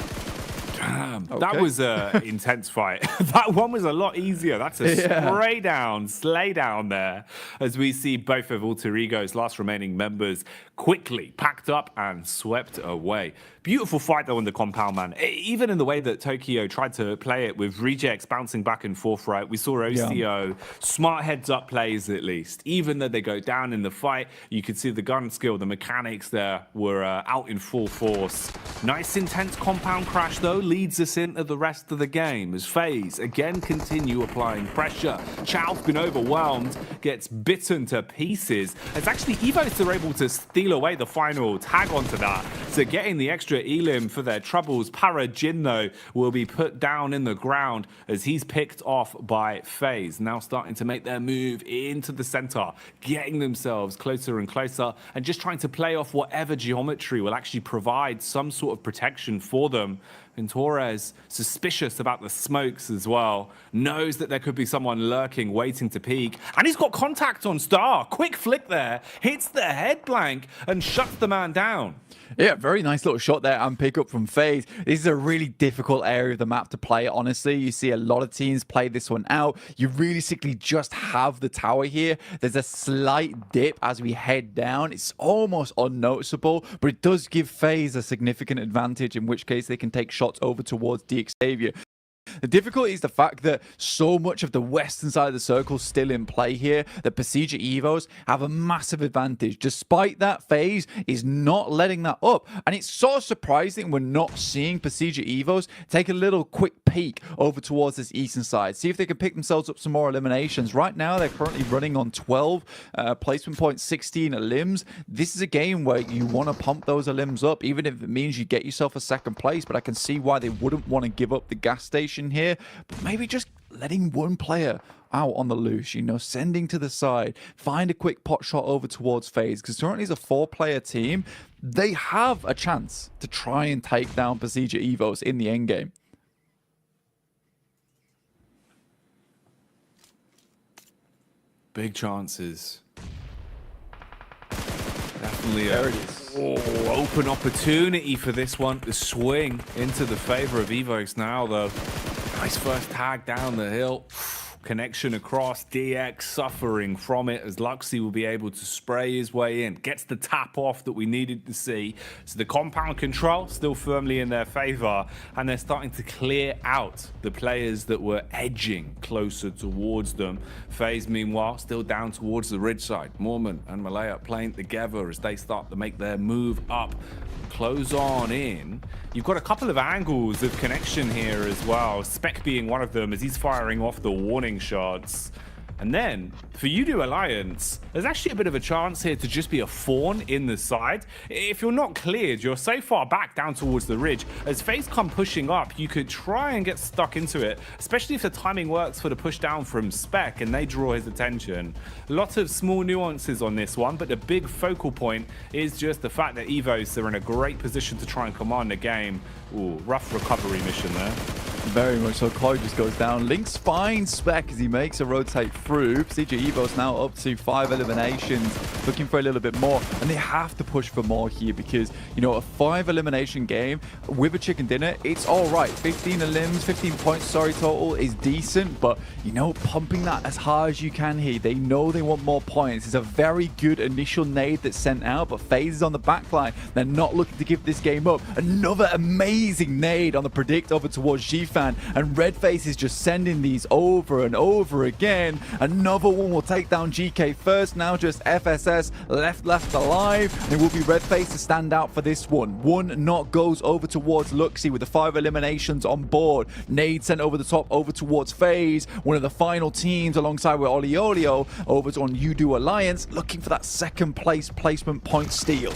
Okay. That was an intense fight. That one was a lot easier. That's a slay down there, as we see both of Alter Ego's last remaining members quickly packed up and swept away. Beautiful fight though in the compound, man. Even in the way that Tokyo tried to play it with rejects bouncing back and forth, right? We saw OCO, smart heads up plays at least. Even though they go down in the fight, you could see the gun skill, the mechanics there were out in full force. Nice intense compound crash though leads us into the rest of the game as FaZe again continue applying pressure. Chow's been overwhelmed, gets bitten to pieces. It's actually Evos are able to steal away the final tag onto that. So getting the extra elim for their troubles. Para Jin though will be put down in the ground as he's picked off by FaZe. Now starting to make their move into the center, getting themselves closer and closer and just trying to play off whatever geometry will actually provide some sort of protection for them. And Torres, suspicious about the smokes as well, knows that there could be someone lurking, waiting to peek. And he's got contact on Star. Quick flick there, hits the head blank and shuts the man down. Yeah, very nice little shot there and pick up from FaZe. This is a really difficult area of the map to play, honestly. You see a lot of teams play this one out. You realistically just have the tower here. There's a slight dip as we head down. It's almost unnoticeable, but it does give FaZe a significant advantage, in which case they can take shots over towards DX Xavier. The difficulty is the fact that so much of the western side of the circle is still in play here, that Procedure Evos have a massive advantage. Despite that, FaZe is not letting that up. And it's so surprising we're not seeing Procedure Evos take a little quick peek over towards this eastern side. See if they can pick themselves up some more eliminations. Right now, they're currently running on 12 placement points, 16 elims. This is a game where you want to pump those elims up, even if it means you get yourself a second place. But I can see why they wouldn't want to give up the gas station here. But maybe just letting one player out on the loose, you know, sending to the side, find a quick pot shot over towards FaZe, because currently it's a 4-player team. They have a chance to try and take down Procedure Evos in the endgame. Big chances. Definitely There it is. open opportunity for this one to swing into the favor of Evos now, though. Nice first tag down the hill. Connection across. DX suffering from it as Luxy will be able to spray his way in. Gets the tap off that we needed to see. So the compound control still firmly in their favor. And they're starting to clear out the players that were edging closer towards them. FaZe, meanwhile, still down towards the ridge side. Mormon and Malaya playing together as they start to make their move up. Close on in. You've got a couple of angles of connection here as well. Spec being one of them as he's firing off the warning shots. And then, for Udo Alliance, there's actually a bit of a chance here to just be a fawn in the side. If you're not cleared, you're so far back down towards the ridge. As FaZe come pushing up, you could try and get stuck into it, especially if the timing works for the push down from Spec and they draw his attention. Lots of small nuances on this one, but the big focal point is just the fact that Evos are in a great position to try and command the game. Ooh, rough recovery mission there. Very much so. Chloe just goes down. Lynx finds Spec as he makes a rotate through. Procedure Evos now up to 5 eliminations, looking for a little bit more. And they have to push for more here because, you know, a 5 elimination game with a chicken dinner, it's all right. 15 elims, 15 points, sorry, total is decent. But, you know, pumping that as hard as you can here. They know they want more points. It's a very good initial nade that's sent out, but FaZe is on the back line. They're not looking to give this game up. Another amazing nade on the predict over towards G-Fan. And Redface is just sending these over and over again. Another one will take down GK first. Now just FSS left alive. It will be Redface to stand out for this one. One knock goes over towards Luxy with the 5 eliminations on board. Nade sent over the top over towards FaZe. One of the final teams alongside with Oliolio over on Udo Alliance, looking for that second place placement point steal.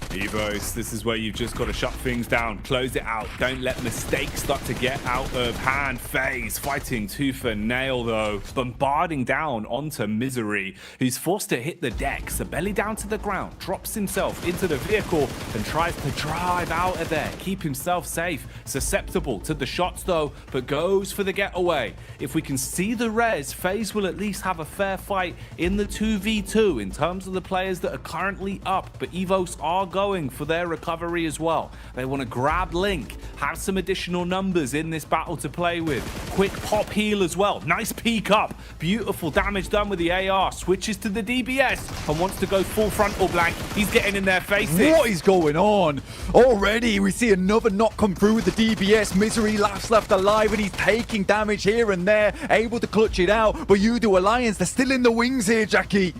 Evos, this is where you've just got to shut things down, close it out, don't let mistakes start to get out of hand. FaZe fighting tooth and nail though, bombarding down onto Misery, who's forced to hit the deck, so belly down to the ground, drops himself into the vehicle and tries to drive out of there, keep himself safe, susceptible to the shots though, but goes for the getaway. If we can see the res, FaZe will at least have a fair fight in the 2v2 in terms of the players that are currently up, but Evos are going for their recovery as well. They want to grab Link, have some additional numbers in this battle to play with. Quick pop heal as well. Nice peek up. Beautiful damage done with the AR. Switches to the DBS and wants to go full frontal blank. He's getting in their faces. What is going on? Already we see another knock come through with the DBS. Misery left alive and he's taking damage here and there, able to clutch it out. But Udo Alliance, they're still in the wings here, Jackie.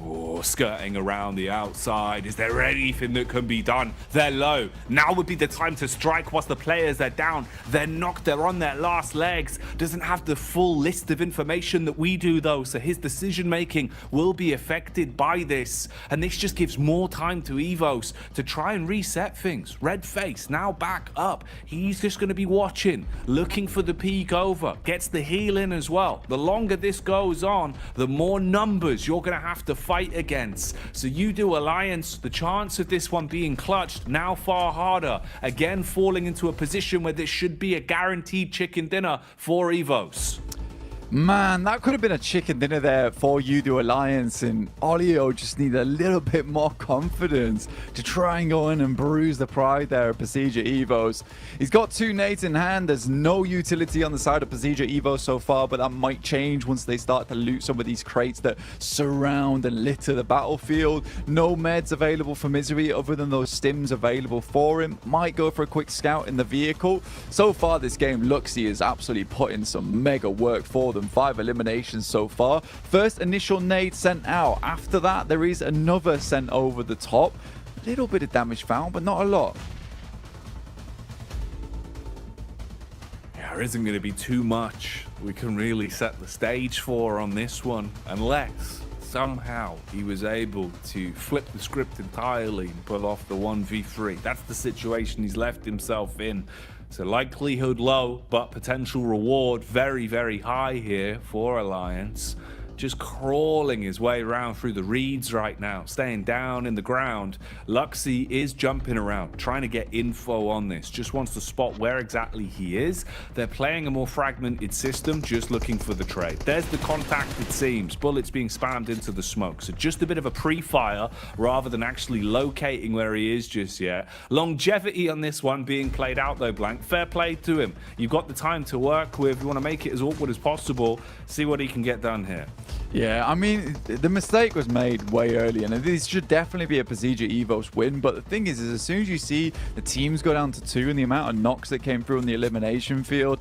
Oh, skirting around the outside. Is there anything that can be done? They're low. Now would be the time to strike whilst the players are down. They're knocked. They're on their last legs. Doesn't have the full list of information that we do, though, so his decision making will be affected by this. And this just gives more time to Evos to try and reset things. Redface now back up. He's just going to be watching, looking for the peek over. Gets the heal in as well. The longer this goes on, the more numbers you're going to have to fight against. So Udo Alliance, the chance of this one being clutched now far harder. Again, falling into a position where this should be a guaranteed chicken dinner for Evos. Man, that could have been a chicken dinner there for Udo Alliance, and Olio just need a little bit more confidence to try and go in and bruise the pride there of Procedure Evos. He's got 2 nades in hand. There's no utility on the side of Procedure Evos so far, but that might change once they start to loot some of these crates that surround and litter the battlefield. No meds available for Misery other than those stims available for him. Might go for a quick scout in the vehicle. So far this game, Luxy is absolutely putting some mega work for them. 5 eliminations so far. First initial nade sent out. After that, there is another sent over the top. A little bit of damage found, but not a lot. Yeah, there isn't going to be too much we can really set the stage for on this one, unless somehow he was able to flip the script entirely and pull off the 1v3. That's the situation he's left himself in. So likelihood low, but potential reward very, very high here for Alliance. Just crawling his way around through the reeds right now, staying down in the ground. Luxy is jumping around, trying to get info on this, just wants to spot where exactly he is. They're playing a more fragmented system, just looking for the trade. There's the contact, it seems. Bullets being spammed into the smoke. So just a bit of a pre-fire rather than actually locating where he is just yet. Longevity on this one being played out though, Blank. Fair play to him. You've got the time to work with. You want to make it as awkward as possible. See what he can get done here. Yeah, I mean, the mistake was made way early, and this should definitely be a Procedure Evos win. But the thing is as soon as you see the teams go down to 2 and the amount of knocks that came through on the elimination field,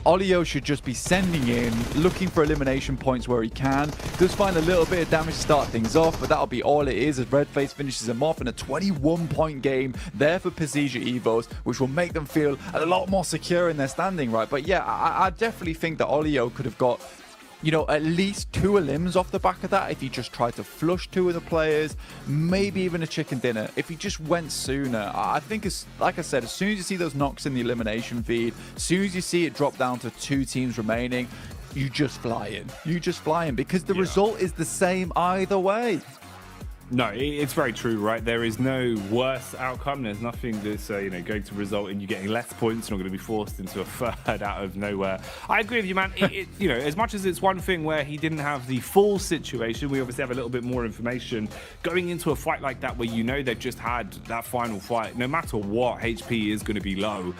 Olio should just be sending in, looking for elimination points where he can. Does find a little bit of damage to start things off, but that'll be all it is as Redface finishes him off in a 21-point game there for Procedure Evos, which will make them feel a lot more secure in their standing, right? But yeah, I definitely think that Olio could have got, you know, at least 2 elims off the back of that if he just tried to flush 2 of the players, maybe even a chicken dinner if he just went sooner. I think, it's like I said, as soon as you see those knocks in the elimination feed, as soon as you see it drop down to 2 teams remaining, you just fly in. You just fly in because the result is the same either way. No, it's very true, right? There is no worse outcome. There's nothing that's going to result in you getting less points. You're not going to be forced into a third out of nowhere. I agree with you, man. As much as it's one thing where he didn't have the full situation, we obviously have a little bit more information. Going into a fight like that where they've just had that final fight, no matter what, HP is going to be low.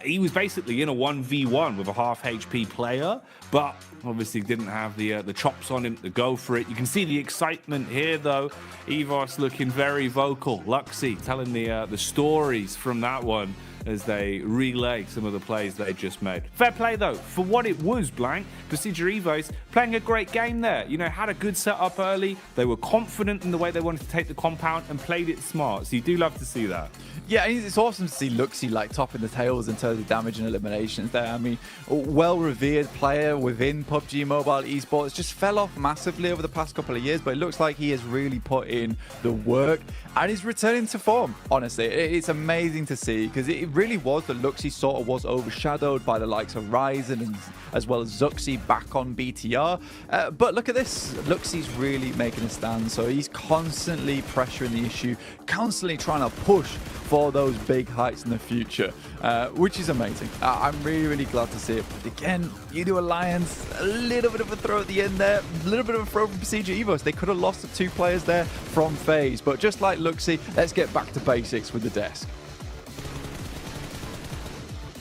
He was basically in a 1v1 with a half HP player, but obviously didn't have the chops on him to go for it. You can see the excitement here, though. Evos looking very vocal. Luxy telling the stories from that one as they relay some of the plays they just made. Fair play, though, for what it was, Blank. Procedure Evos playing a great game there. Had a good setup early. They were confident in the way they wanted to take the compound and played it smart. So you do love to see that. Yeah, it's awesome to see Luxy like topping the tails in terms of damage and eliminations there. I mean, a well-revered player within PUBG Mobile Esports, just fell off massively over the past couple of years, but it looks like he has really put in the work and is returning to form. Honestly, it's amazing to see because it really was that Luxy sort of was overshadowed by the likes of Ryzen and as well as Zuxi back on BTR. But look at this, Luxy's really making a stand, so he's constantly pressuring the issue, constantly trying to push for those big heights in the future, which is amazing. I'm really, really glad to see it. But again, Udo Alliance, a little bit of a throw at the end there, a little bit of a throw from Procedure Evos. They could have lost the 2 players there from FaZe, but just like Luxy, let's get back to basics with the desk.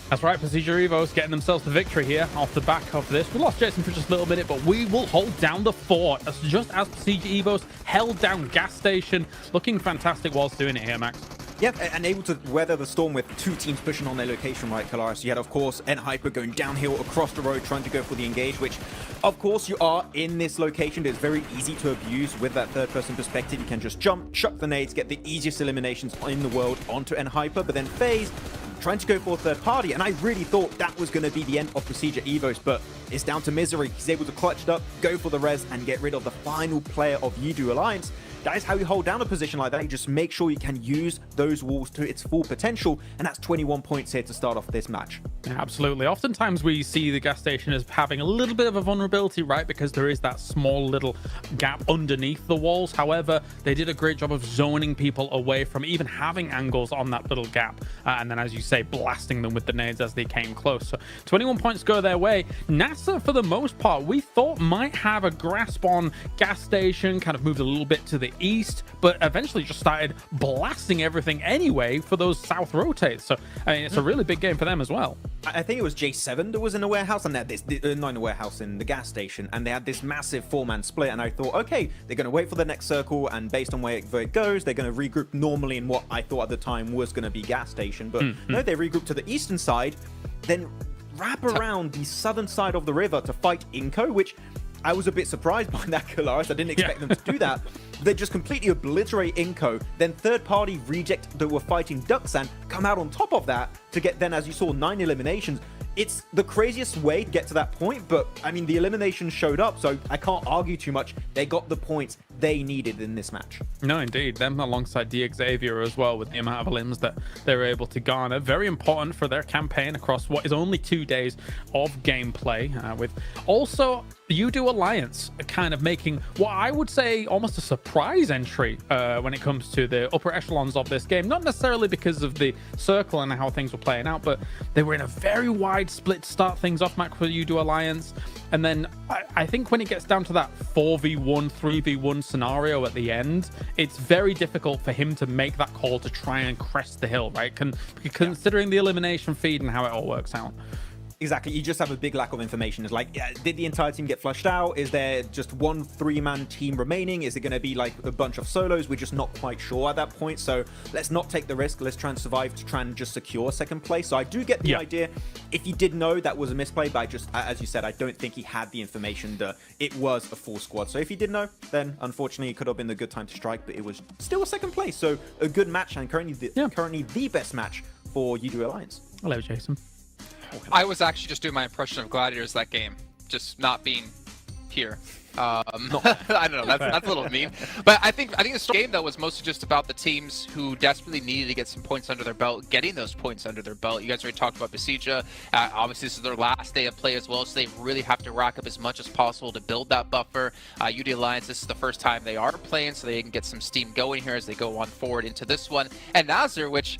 That's right, Procedure Evos getting themselves the victory here off the back of this. We lost Jason for just a little minute, but we will hold down the fort just as Procedure Evos held down Gas Station. Looking fantastic whilst doing it here, Max. Yeah, and able to weather the storm with 2 teams pushing on their location, right, Kalaris? You had, of course, Hyper going downhill across the road, trying to go for the engage, which, of course, you are in this location. It's very easy to abuse with that third-person perspective. You can just jump, chuck the nades, get the easiest eliminations in the world onto Hyper, but then FaZe trying to go for a third party, and I really thought that was going to be the end of Procedure Evos, but it's down to Misery. He's able to clutch it up, go for the res, and get rid of the final player of Udo Alliance. That is how you hold down a position like that. You just make sure you can use those walls to its full potential, and that's 21 points here to start off this match. Absolutely. Oftentimes we see the gas station as having a little bit of a vulnerability, right? Because there is that small little gap underneath the walls. However, they did a great job of zoning people away from even having angles on that little gap. And then, as you say, blasting them with the nades as they came close. So 21 points go their way. NASA, for the most part, we thought might have a grasp on gas station, kind of moved a little bit to the east, but eventually just started blasting everything anyway for those south rotates. So, I mean, it's a really big game for them as well. I think it was J7 that was in a warehouse, and they had this, not in a warehouse, in the gas station, and they had this massive four-man split, and I thought, okay, they're going to wait for the next circle, and based on where it goes, they're going to regroup normally in what I thought at the time was going to be gas station, but no, they regrouped to the eastern side, then wrap around the southern side of the river to fight Inco, which I was a bit surprised by that, Kalaris. I didn't expect them to do that. They just completely obliterate Inco. Then third-party reject that were fighting Duxan come out on top of that to get then, as you saw, 9 eliminations. It's the craziest way to get to that point, but I mean, the eliminations showed up, so I can't argue too much. They got the points they needed in this match. No, indeed. Them alongside Xavier as well, with the amount of limbs that they were able to garner. Very important for their campaign across what is only 2 days of gameplay, with also UDO Alliance kind of making what I would say almost a surprise entry when it comes to the upper echelons of this game. Not necessarily because of the circle and how things were playing out, but they were in a very wide split to start things off match for UDO Alliance. And then I think when it gets down to that 4v1, 3v1 scenario at the end, it's very difficult for him to make that call to try and crest the hill, right? Considering the elimination feed and how it all works out. Exactly. You just have a big lack of information. It's like, did the entire team get flushed out? Is there just one 3-man team remaining? Is it going to be like a bunch of solos? We're just not quite sure at that point. So let's not take the risk. Let's try and survive to try and just secure second place. So I do get the idea. If he did know that was a misplay, but I just, as you said, I don't think he had the information that it was a full squad. So if he did know, then unfortunately it could have been the good time to strike, but it was still a second place. So a good match, and currently the best match for UDO Alliance. Hello, Jason. I was actually just doing my impression of Gladiators that game, just not being here. I don't know, that's a little mean. But I think this game, though, was mostly just about the teams who desperately needed to get some points under their belt, getting those points under their belt. You guys already talked about Besija. Obviously, this is their last day of play as well, so they really have to rack up as much as possible to build that buffer. UD Alliance, this is the first time they are playing, so they can get some steam going here as they go on forward into this one. And Nazir, which,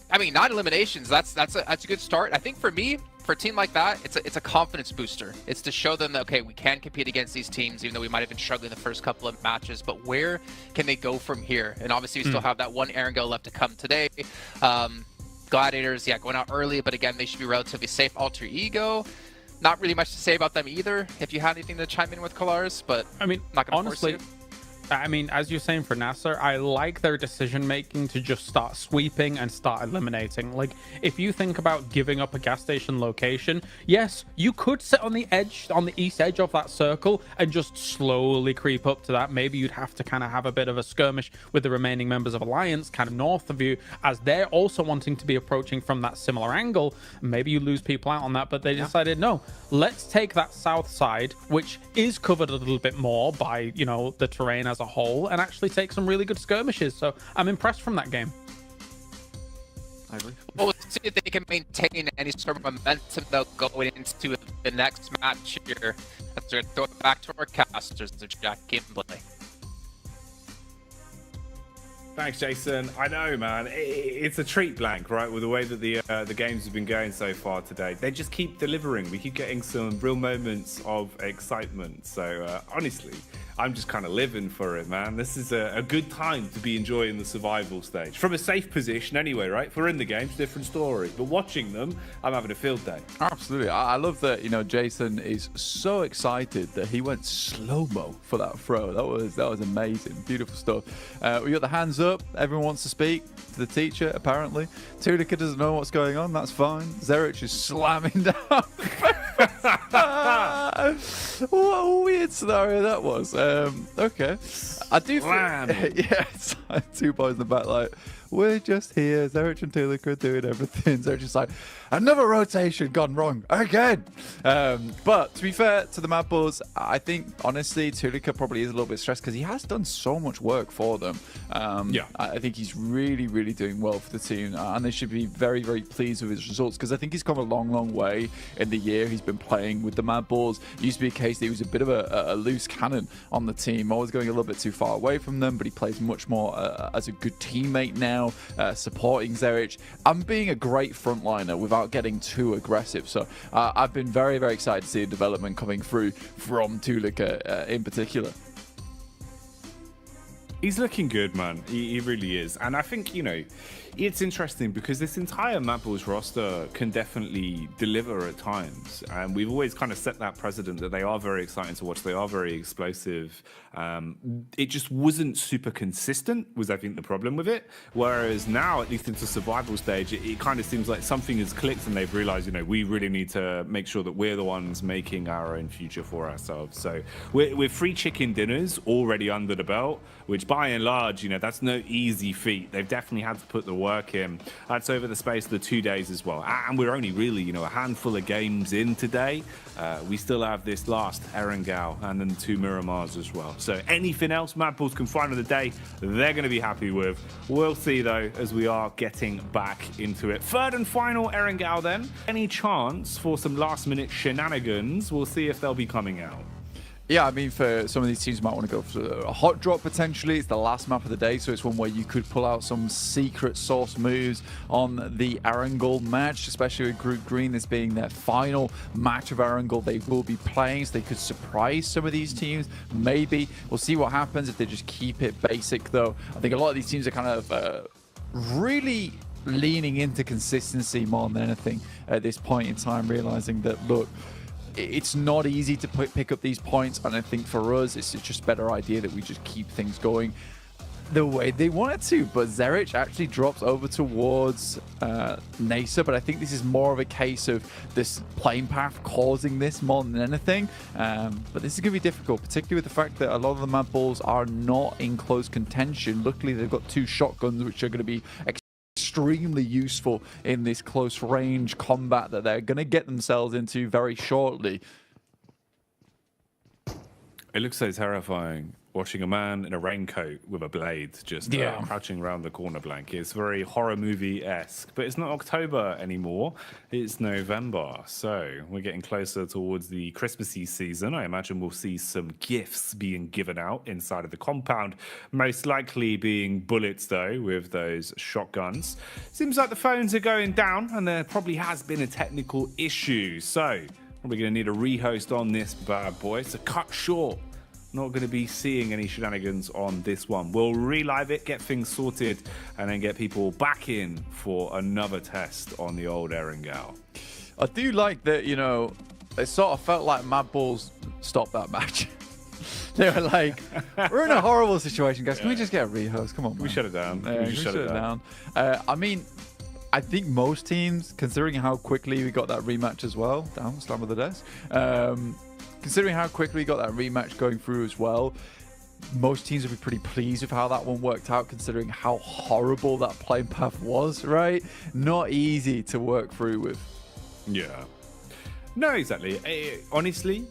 I mean, 9 eliminations, that's a good start. I think for me, for a team like that, it's a confidence booster. It's to show them that, okay, we can compete against these teams, even though we might have been struggling the first couple of matches, but where can they go from here? And obviously, we still have that one Erangel left to come today. Gladiators, going out early, but again, they should be relatively safe. Alter Ego, not really much to say about them either, if you had anything to chime in with Kalaris, but I mean, not gonna honestly, force you. I mean, as you're saying for Nasser, I like their decision making to just start sweeping and start eliminating. Like, if you think about giving up a gas station location, yes, you could sit on the edge, on the east edge of that circle and just slowly creep up to that. Maybe you'd have to kind of have a bit of a skirmish with the remaining members of Alliance, kind of north of you, as they're also wanting to be approaching from that similar angle. Maybe you lose people out on that, but they decided, no, let's take that south side, which is covered a little bit more by, you know, the terrain as a whole, and actually take some really good skirmishes. So I'm impressed from that game. I agree. Well, we'll see if they can maintain any sort of momentum though going into the next match here. Let's throw it back to our casters, Jack Kimbley. Thanks, Jason. I know, man. It's a treat, Blank, right? With the way that the games have been going so far today, they just keep delivering. We keep getting some real moments of excitement. So honestly, I'm just kind of living for it, man. This is a good time to be enjoying the survival stage from a safe position, anyway, right? If we're in the games, different story. But watching them, I'm having a field day. Absolutely. I love that, you know, Jason is so excited that he went slow-mo for that throw. That was amazing. Beautiful stuff. We got the hands up. Everyone wants to speak to the teacher, apparently. Tunica doesn't know what's going on. That's fine. Zerich is slamming down. What a weird weird scenario that was. Okay. I do feel, Slam. yeah, it's like 2 boys in the back, like, we're just here. Zerich and Tulika are doing everything. Zerich is like, another rotation gone wrong again. But to be fair to the Mad Bulls, I think, honestly, Tulika probably is a little bit stressed because he has done so much work for them. Yeah. I think he's really, really doing well for the team. And they should be very, very pleased with his results because I think he's come a long, long way in the year he's been playing with the Mad Bulls. It used to be a case that he was a bit of a loose cannon on the team, always going a little bit too far away from them, but he plays much more as a good teammate now. Supporting Zerich and being a great frontliner without getting too aggressive. So I've been very, very excited to see a development coming through from Tulika in particular. He's looking good, man. He really is. And I think, it's interesting because this entire Mad Bulls roster can definitely deliver at times. And we've always kind of set that precedent that they are very exciting to watch. They are very explosive. It just wasn't super consistent, was I think the problem with it. Whereas now, at least into survival stage, it kind of seems like something has clicked and they've realized, we really need to make sure that we're the ones making our own future for ourselves. So we're free chicken dinners already under the belt, which by and large, that's no easy feat. They've definitely had to put the work in. That's over the space of the 2 days as well. And we're only really, a handful of games in today. We still have this last Erangel and then 2 Miramars as well. So anything else Mad Bulls can find on the day, they're going to be happy with. We'll see, though, as we are getting back into it. Third and final Erangel, then. Any chance for some last-minute shenanigans? We'll see if they'll be coming out. Yeah, I mean, for some of these teams, you might want to go for a hot drop potentially. It's the last map of the day, so it's one where you could pull out some secret sauce moves on the Erangel match, especially with Group Green, this being their final match of Erangel they will be playing, so they could surprise some of these teams. Maybe. We'll see what happens if they just keep it basic, though. I think a lot of these teams are kind of really leaning into consistency more than anything at this point in time, realizing that, look, it's not easy to pick up these points, and I think for us, it's just a better idea that we just keep things going the way they wanted to. But Zerich actually drops over towards Nasa, but I think this is more of a case of this playing path causing this more than anything. But this is going to be difficult, particularly with the fact that a lot of the Mad Bulls are not in close contention. Luckily, they've got 2 shotguns, which are going to be extremely useful in this close range combat that they're going to get themselves into very shortly. It looks so terrifying watching a man in a raincoat with a blade just crouching around the corner blank. It's very horror movie-esque, but it's not October anymore. It's November, so we're getting closer towards the Christmassy season. I imagine we'll see some gifts being given out inside of the compound, most likely being bullets, though, with those shotguns. Seems like the phones are going down, and there probably has been a technical issue, so probably going to need a rehost on this bad boy. So cut short. Not going to be seeing any shenanigans on this one. We'll relive it, get things sorted, and then get people back in for another test on the old Erangel. I do like that, it sort of felt like Mad Bulls stopped that match. They were like, we're in a horrible situation, guys. Can we just get a rehost? Come on, man. We shut it down. We just shut it down. I mean, I think most teams, considering how quickly we got that rematch as well, down, slam of the desk, considering how quickly we got that rematch going through as well, most teams would be pretty pleased with how that one worked out, considering how horrible that playing path was, right? Not easy to work through with. Yeah. No, exactly. Honestly,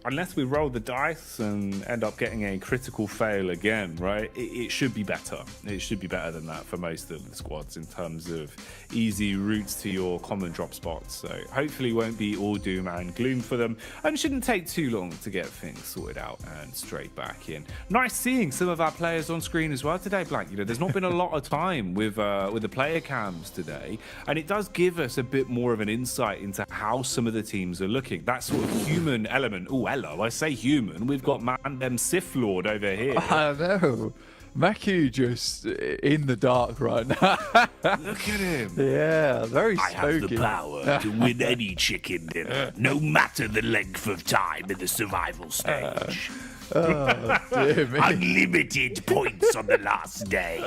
unless we roll the dice and end up getting a critical fail again, right? It should be better. It should be better than that for most of the squads in terms of easy routes to your common drop spots. So hopefully it won't be all doom and gloom for them, and shouldn't take too long to get things sorted out and straight back in. Nice seeing some of our players on screen as well today, Blank. There's not been a lot of time with the player cams today, and it does give us a bit more of an insight into how some of the teams are looking. That sort of human element. Oh, hello, I say human. We've got man them Sith Lord over here. I know. Maki just in the dark right now. Look at him. Yeah, very spooky. I have the power to win any chicken dinner, no matter the length of time in the survival stage. Dear me. Unlimited points on the last day.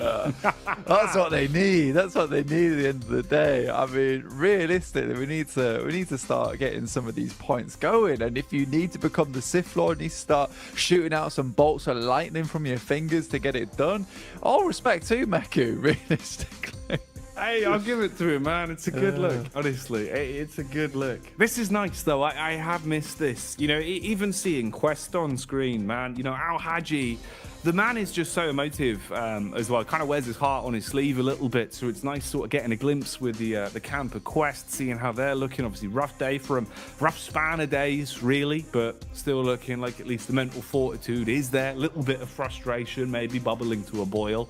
That's what they need. That's what they need at the end of the day. I mean, realistically, we need to start getting some of these points going. And if you need to become the Sith Lord, you need to start shooting out some bolts of lightning from your fingers to get it done. All respect to Meku, realistically. Hey, I'll give it to him, man. It's a good look. Honestly, it's a good look. This is nice, though. I have missed this. You know, even seeing Quest on screen, man. You know, Al Haji, the man is just so emotive as well. Kind of wears his heart on his sleeve a little bit. So it's nice sort of getting a glimpse with the camp of Quest, seeing how they're looking. Obviously, rough day for them. Rough span of days, really. But still looking like at least the mental fortitude is there. A little bit of frustration, maybe bubbling to a boil.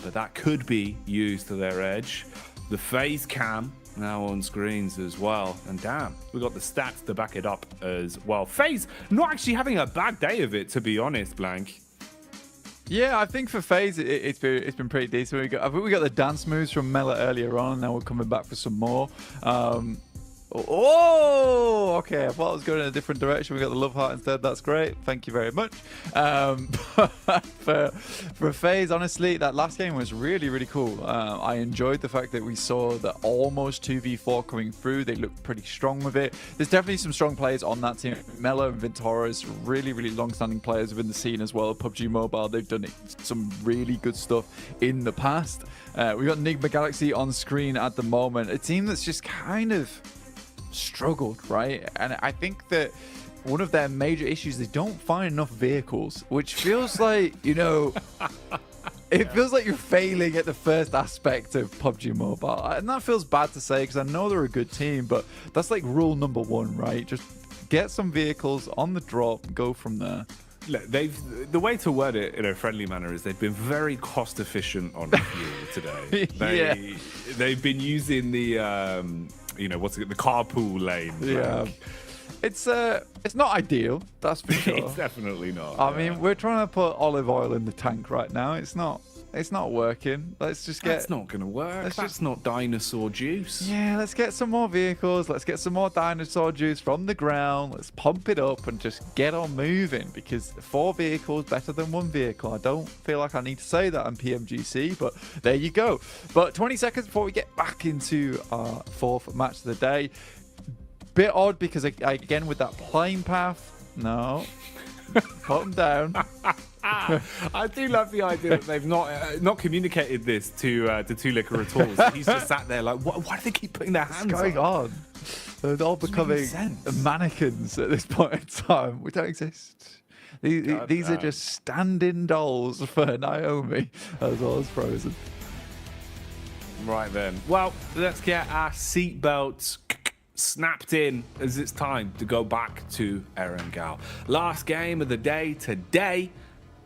But that could be used to their edge. The phase cam now on screens as well. And damn, we got the stats to back it up as well. FaZe not actually having a bad day of it, to be honest, Blank. Yeah, I think for FaZe, it's been pretty decent. I think we got the dance moves from Mela earlier on. Now we're coming back for some more. Oh, okay. I thought I was going in a different direction. We got the love heart instead. That's great. Thank you very much. For FaZe, honestly, that last game was really, really cool. I enjoyed the fact that we saw the almost 2v4 coming through. They looked pretty strong with it. There's definitely some strong players on that team. Melo and Ventora's really, really long-standing players within the scene as well. PUBG Mobile, they've done some really good stuff in the past. We got Enigma Galaxy on screen at the moment. A team that's just kind of struggled, right? And I think that one of their major issues, they don't find enough vehicles, which feels like, you know, it feels like you're failing at the first aspect of PUBG Mobile. And that feels bad to say because I know they're a good team, but that's like rule number one, right? Just get some vehicles on the drop, go from there. Look, the way to word it in a friendly manner is they've been very cost efficient on fuel today. They've been using the you know, what's it, the carpool lane. Yeah. It's not ideal, that's for sure. It's definitely not. I mean, we're trying to put olive oil in the tank right now. It's not working. Let's just get. That's not going to work. That's not dinosaur juice. Yeah, let's get some more vehicles. Let's get some more dinosaur juice from the ground. Let's pump it up and just get on moving because 4 vehicles better than 1 vehicle. I don't feel like I need to say that on PMGC, but there you go. But 20 seconds before we get back into our 4th match of the day. Bit odd because again with that plane path. No. Calm down. I do love the idea that they've not communicated this to Two Liquor at all. So he's just sat there like, why do they keep putting their hands What's going on? They're all becoming mannequins at this point in time. We don't exist. These are just stand-in dolls for Naomi as well as Frozen. Right then. Well, let's get our seatbelts snapped in as it's time to go back to Erangel. Last game of the day today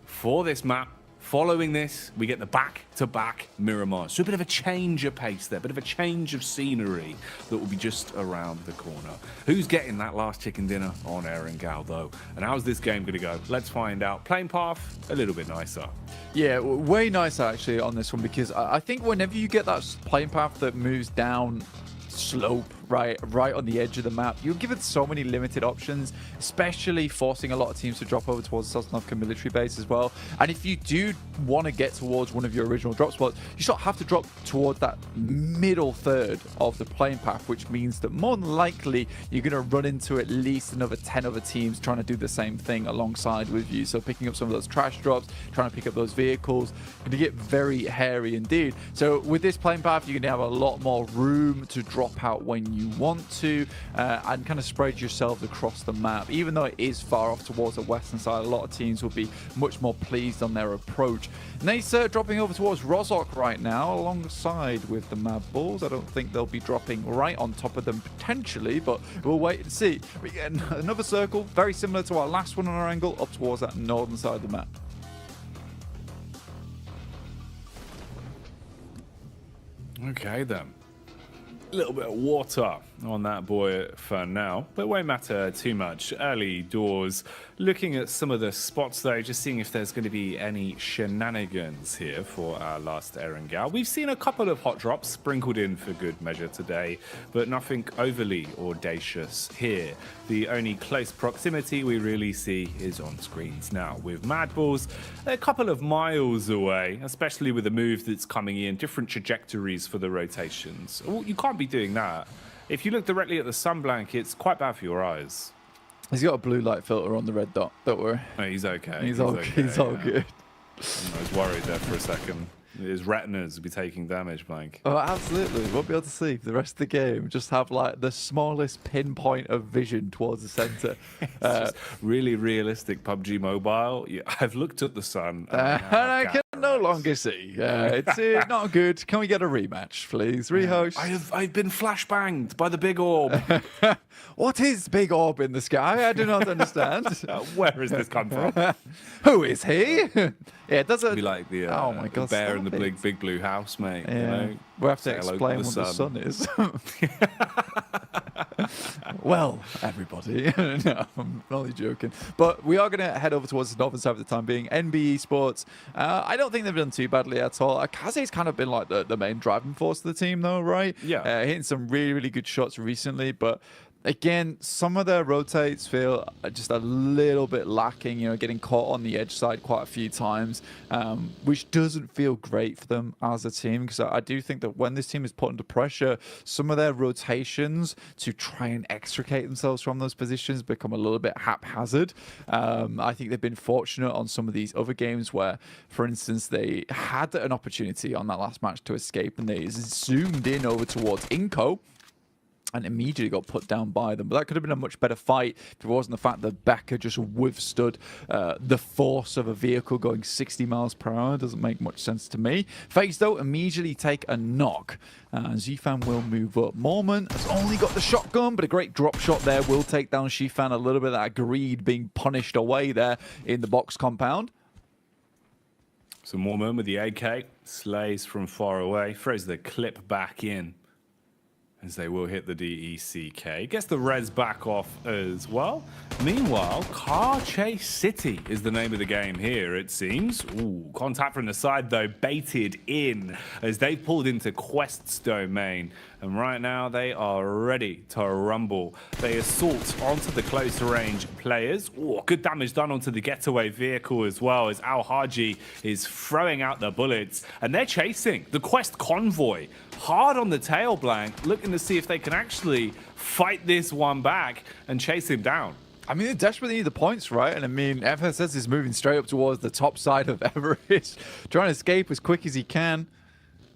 for this map. Following this, we get the back-to-back Miramar. So a bit of a change of pace there, a bit of a change of scenery that will be just around the corner. Who's getting that last chicken dinner on Erangel, though? And how's this game going to go? Let's find out. Plane path, a little bit nicer. Yeah, way nicer actually on this one because I think whenever you get that plane path that moves down slope right on the edge of the map, you're given so many limited options, especially forcing a lot of teams to drop over towards the Sosnovka military base as well. And if you do want to get towards one of your original drop spots, you sort of have to drop towards that middle third of the plane path, which means that more than likely you're going to run into at least another 10 other teams trying to do the same thing alongside with you. So picking up some of those trash drops, trying to pick up those vehicles, going to get very hairy indeed. So with this plane path, you're going to have a lot more room to drop out when you want to and kind of spread yourselves across the map. Even though it is far off towards the western side, a lot of teams will be much more pleased on their approach. Nacer dropping over towards Rozhok right now alongside with the Mad Bulls. I don't think they'll be dropping right on top of them potentially, but we'll wait and see. We get another circle very similar to our last one on our angle up towards that northern side of the map. Okay then. little bit of water on that boy for now, but it won't matter too much. Early doors, looking at some of the spots though, just seeing if there's going to be any shenanigans here for our last Erangel. We've seen a couple of hot drops sprinkled in for good measure today, but nothing overly audacious here. The only close proximity we really see is on screens now, with Mad Balls a couple of miles away, especially with the move that's coming in, different trajectories for the rotations. Oh, you can't be doing that. If you look directly at the sunblank, it's quite bad for your eyes. He's got a blue light filter on the red dot. Don't worry. No, he's okay. He's all good. I was worried there for a second. His retinas would be taking damage, Blank. Oh, absolutely. Won't be able to see the rest of the game. Just have like the smallest pinpoint of vision towards the center. Just really realistic PUBG Mobile. Yeah, I've looked at the sun. And I can no longer see. It's not good. Can we get a rematch, please? Rehost. I've been flashbanged by the big orb. What is big orb in the sky? I do not understand. Where has this come from? Who is he? Yeah, it doesn't Be like the oh my God, bear in the stop it. big blue house, mate. Yeah. You know? We'll have to Say hello explain the what the sun is. Well, everybody. No, I'm only joking. But we are going to head over towards the northern side for the time being. NBE Sports. I don't think they've done too badly at all. Kaze's kind of been like the main driving force of the team, though, right? Yeah. Hitting some really, really good shots recently, but again, some of their rotates feel just a little bit lacking, you know, getting caught on the edge side quite a few times, which doesn't feel great for them as a team, because I do think that when this team is put under pressure, some of their rotations to try and extricate themselves from those positions become a little bit haphazard. I think they've been fortunate on some of these other games where, for instance, they had an opportunity on that last match to escape and they zoomed in over towards Inco and immediately got put down by them. But that could have been a much better fight if it wasn't the fact that Becker just withstood the force of a vehicle going 60 miles per hour. Doesn't make much sense to me. FaZe, though, immediately take a knock. Zfan will move up. Mormon has only got the shotgun, but a great drop shot there will take down Shifan. A little bit of that greed being punished away there in the box compound. So Mormon with the AK, slays from far away, throws the clip back in, as they will hit the DECK. Gets the res back off as well. Meanwhile, Car Chase City is the name of the game here, it seems. Ooh, contact from the side, though, baited in as they pulled into Quest's domain. And right now, they are ready to rumble. They assault onto the close range players. Ooh, good damage done onto the getaway vehicle as well, as Al Haji is throwing out the bullets. And they're chasing the Quest convoy hard on the tail, Blank, looking to see if they can actually fight this one back and chase him down. I mean, they desperately need the points, right? And I mean, FSS is moving straight up towards the top side of Everest, trying to escape as quick as he can.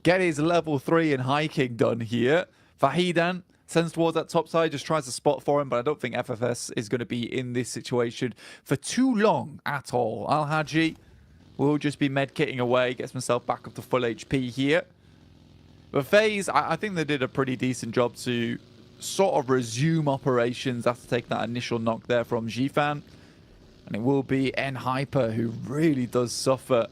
Get his level 3 in hiking done here. Fahidan sends towards that top side, just tries to spot for him, but I don't think FFS is going to be in this situation for too long at all. Al Haji will just be medkitting away, gets himself back up to full HP here. But FaZe, I think they did a pretty decent job to sort of resume operations after taking that initial knock there from Zfan. And it will be N-Hyper who really does suffer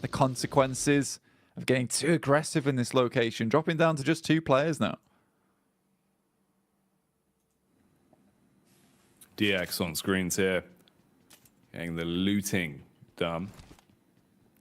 the consequences of getting too aggressive in this location, dropping down to just 2 players now. DX on screens here, getting the looting done.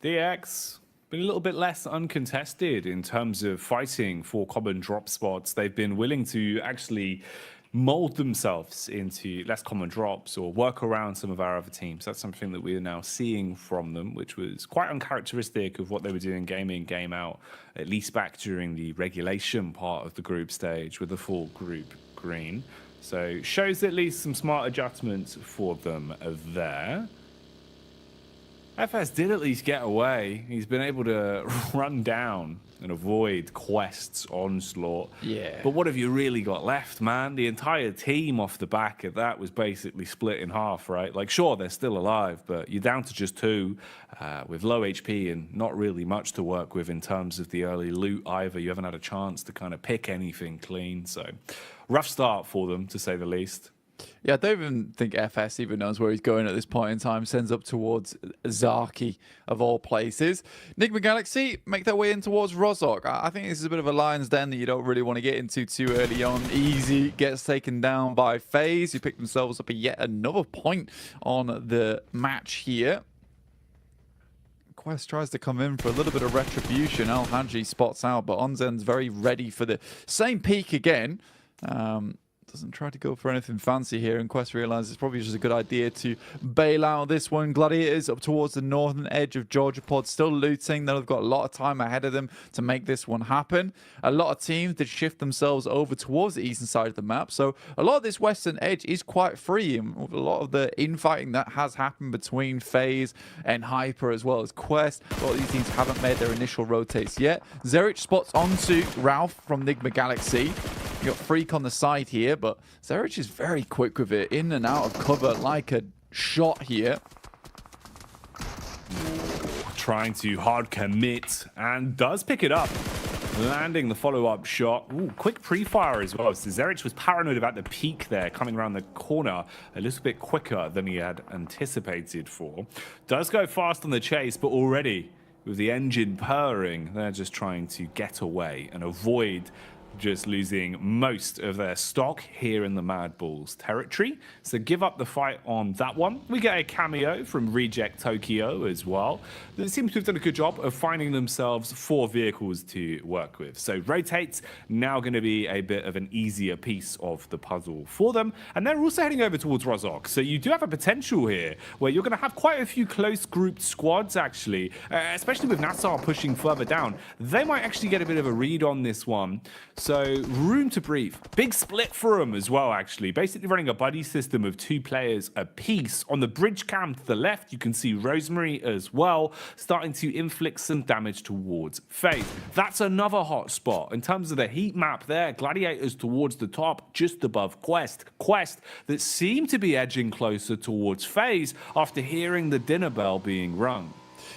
DX been a little bit less uncontested in terms of fighting for common drop spots. They've been willing to actually mold themselves into less common drops or work around some of our other teams. That's something that we are now seeing from them, which was quite uncharacteristic of what they were doing game in, game out, at least back during the regulation part of the group stage with the full group green. So shows at least some smart adjustments for them there. FS did at least get away. He's been able to run down and avoid Quest's onslaught. Yeah. But what have you really got left, man? The entire team off the back of that was basically split in half, right? Like, sure, they're still alive, but you're down to just 2 with low HP and not really much to work with in terms of the early loot either. You haven't had a chance to kind of pick anything clean. So rough start for them, to say the least. Yeah, I don't even think FS even knows where he's going at this point in time. Sends up towards Zaki, of all places. Enigma Galaxy make their way in towards Rozhok. I think this is a bit of a lion's den that you don't really want to get into too early on. Easy gets taken down by FaZe, who pick themselves up yet another point on the match here. Quest tries to come in for a little bit of retribution. Al Haji spots out, but Onzen's very ready for the same peak again. Doesn't try to go for anything fancy here, and Quest realizes it's probably just a good idea to bail out this one. Gladiators up towards the northern edge of Georgia Pod, still looting. They've got a lot of time ahead of them to make this one happen. A lot of teams did shift themselves over towards the eastern side of the map, so a lot of this western edge is quite free, and a lot of the infighting that has happened between FaZe and Hyper as well as Quest. A lot of these teams haven't made their initial rotates yet. Zerich spots onto Ralph from Enigma Galaxy. You got Freak on the side here, but Zerich is very quick with it, in and out of cover like a shot here. Trying to hard commit and does pick it up, landing the follow-up shot. Ooh, quick pre-fire as well. So Zerich was paranoid about the peak there, coming around the corner a little bit quicker than he had anticipated for. Does go fast on the chase, but already with the engine purring, they're just trying to get away and avoid just losing most of their stock here in the Mad Bulls territory. So give up the fight on that one. We get a cameo from Reject Tokyo as well. They seem to have done a good job of finding themselves 4 vehicles to work with. So rotates now going to be a bit of an easier piece of the puzzle for them. And they're also heading over towards Rozhok. So you do have a potential here where you're going to have quite a few close grouped squads actually, especially with Nassar pushing further down. They might actually get a bit of a read on this one. So room to breathe. Big split for them as well, actually. Basically running a buddy system of 2 players apiece. On the bridge cam to the left, you can see Rosemary as well, starting to inflict some damage towards FaZe. That's another hot spot. In terms of the heat map there, Gladiators towards the top, just above Quest. Quest that seem to be edging closer towards FaZe after hearing the dinner bell being rung.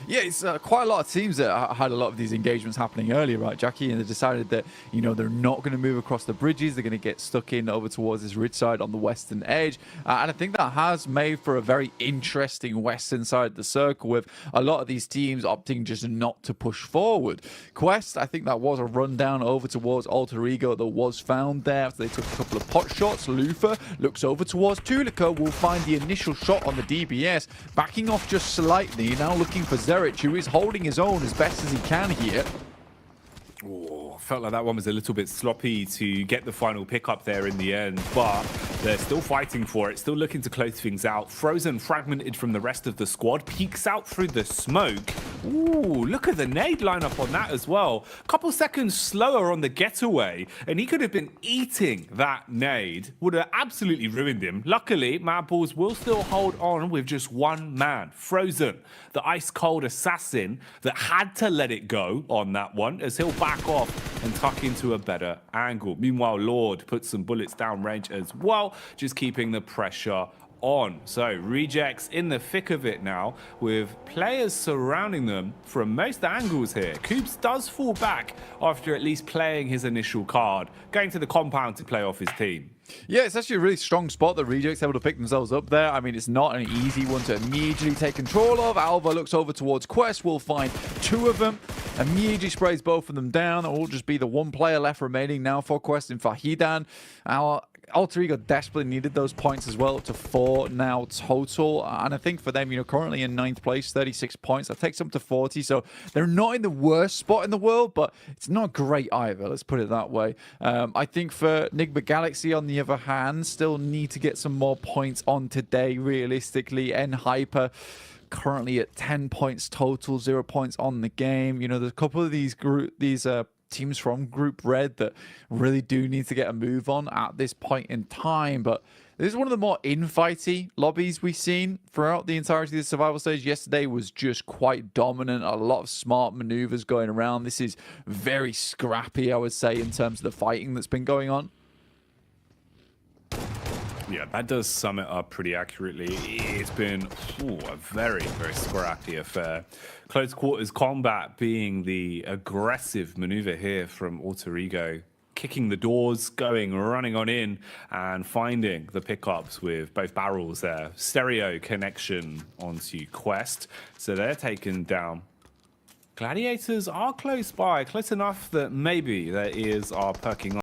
Yeah, it's quite a lot of teams that had a lot of these engagements happening earlier, right, Jackie? And they decided that, you know, they're not going to move across the bridges. They're going to get stuck in over towards this ridge side on the western edge. And I think that has made for a very interesting western side of the circle, with a lot of these teams opting just not to push forward. Quest, I think that was a rundown over towards Alter Ego that was found there after they took a couple of pot shots. Luther looks over towards Tulica, will find the initial shot on the DBS, backing off just slightly, now looking for Zerich, who is holding his own as best as he can here. Oh, felt like that one was a little bit sloppy to get the final pickup there in the end, but they're still fighting for it, still looking to close things out. Frozen fragmented from the rest of the squad, peeks out through the smoke. Ooh, look at the nade lineup on that as well. Couple seconds slower on the getaway, and he could have been eating that nade. Would have absolutely ruined him. Luckily, Mad Bulls will still hold on with just one man, Frozen, the ice-cold assassin that had to let it go on that one, as he'll back off and tuck into a better angle. Meanwhile, Lord puts some bullets down range as well, just keeping the pressure on. So Rejects in the thick of it now, with players surrounding them from most angles here. Coops does fall back after at least playing his initial card, going to the compound to play off his team. Yeah, it's actually a really strong spot that Rejects able to pick themselves up there. I mean, it's not an easy one to immediately take control of. Alva looks over towards Quest, will find 2 of them, immediately sprays both of them down. It will just be the 1 player left remaining now for Quest in Fahidan. Our Alter Ego desperately needed those points as well, up to 4 now total. And I think for them, you know, currently in 9th place, 36 points. That takes them to 40. So they're not in the worst spot in the world, but it's not great either. Let's put it that way. I think for Enigma Galaxy, on the other hand, still need to get some more points on today, realistically. And Hyper currently at 10 points total, 0 points on the game. You know, there's a couple of these teams from Group Red that really do need to get a move on at this point in time. But this is one of the more infighty lobbies we've seen throughout the entirety of the survival stage. Yesterday was just quite dominant. A lot of smart maneuvers going around. This is very scrappy, I would say, in terms of the fighting that's been going on. Yeah, that does sum it up pretty accurately. It's been a very, very scrappy affair. Close quarters combat being the aggressive maneuver here from Alter Ego. kicking the doors, running on in, and finding the pickups with both barrels there. Stereo connection onto Quest, so they're taken down. Gladiators are close by, close enough that maybe their ears are perking up.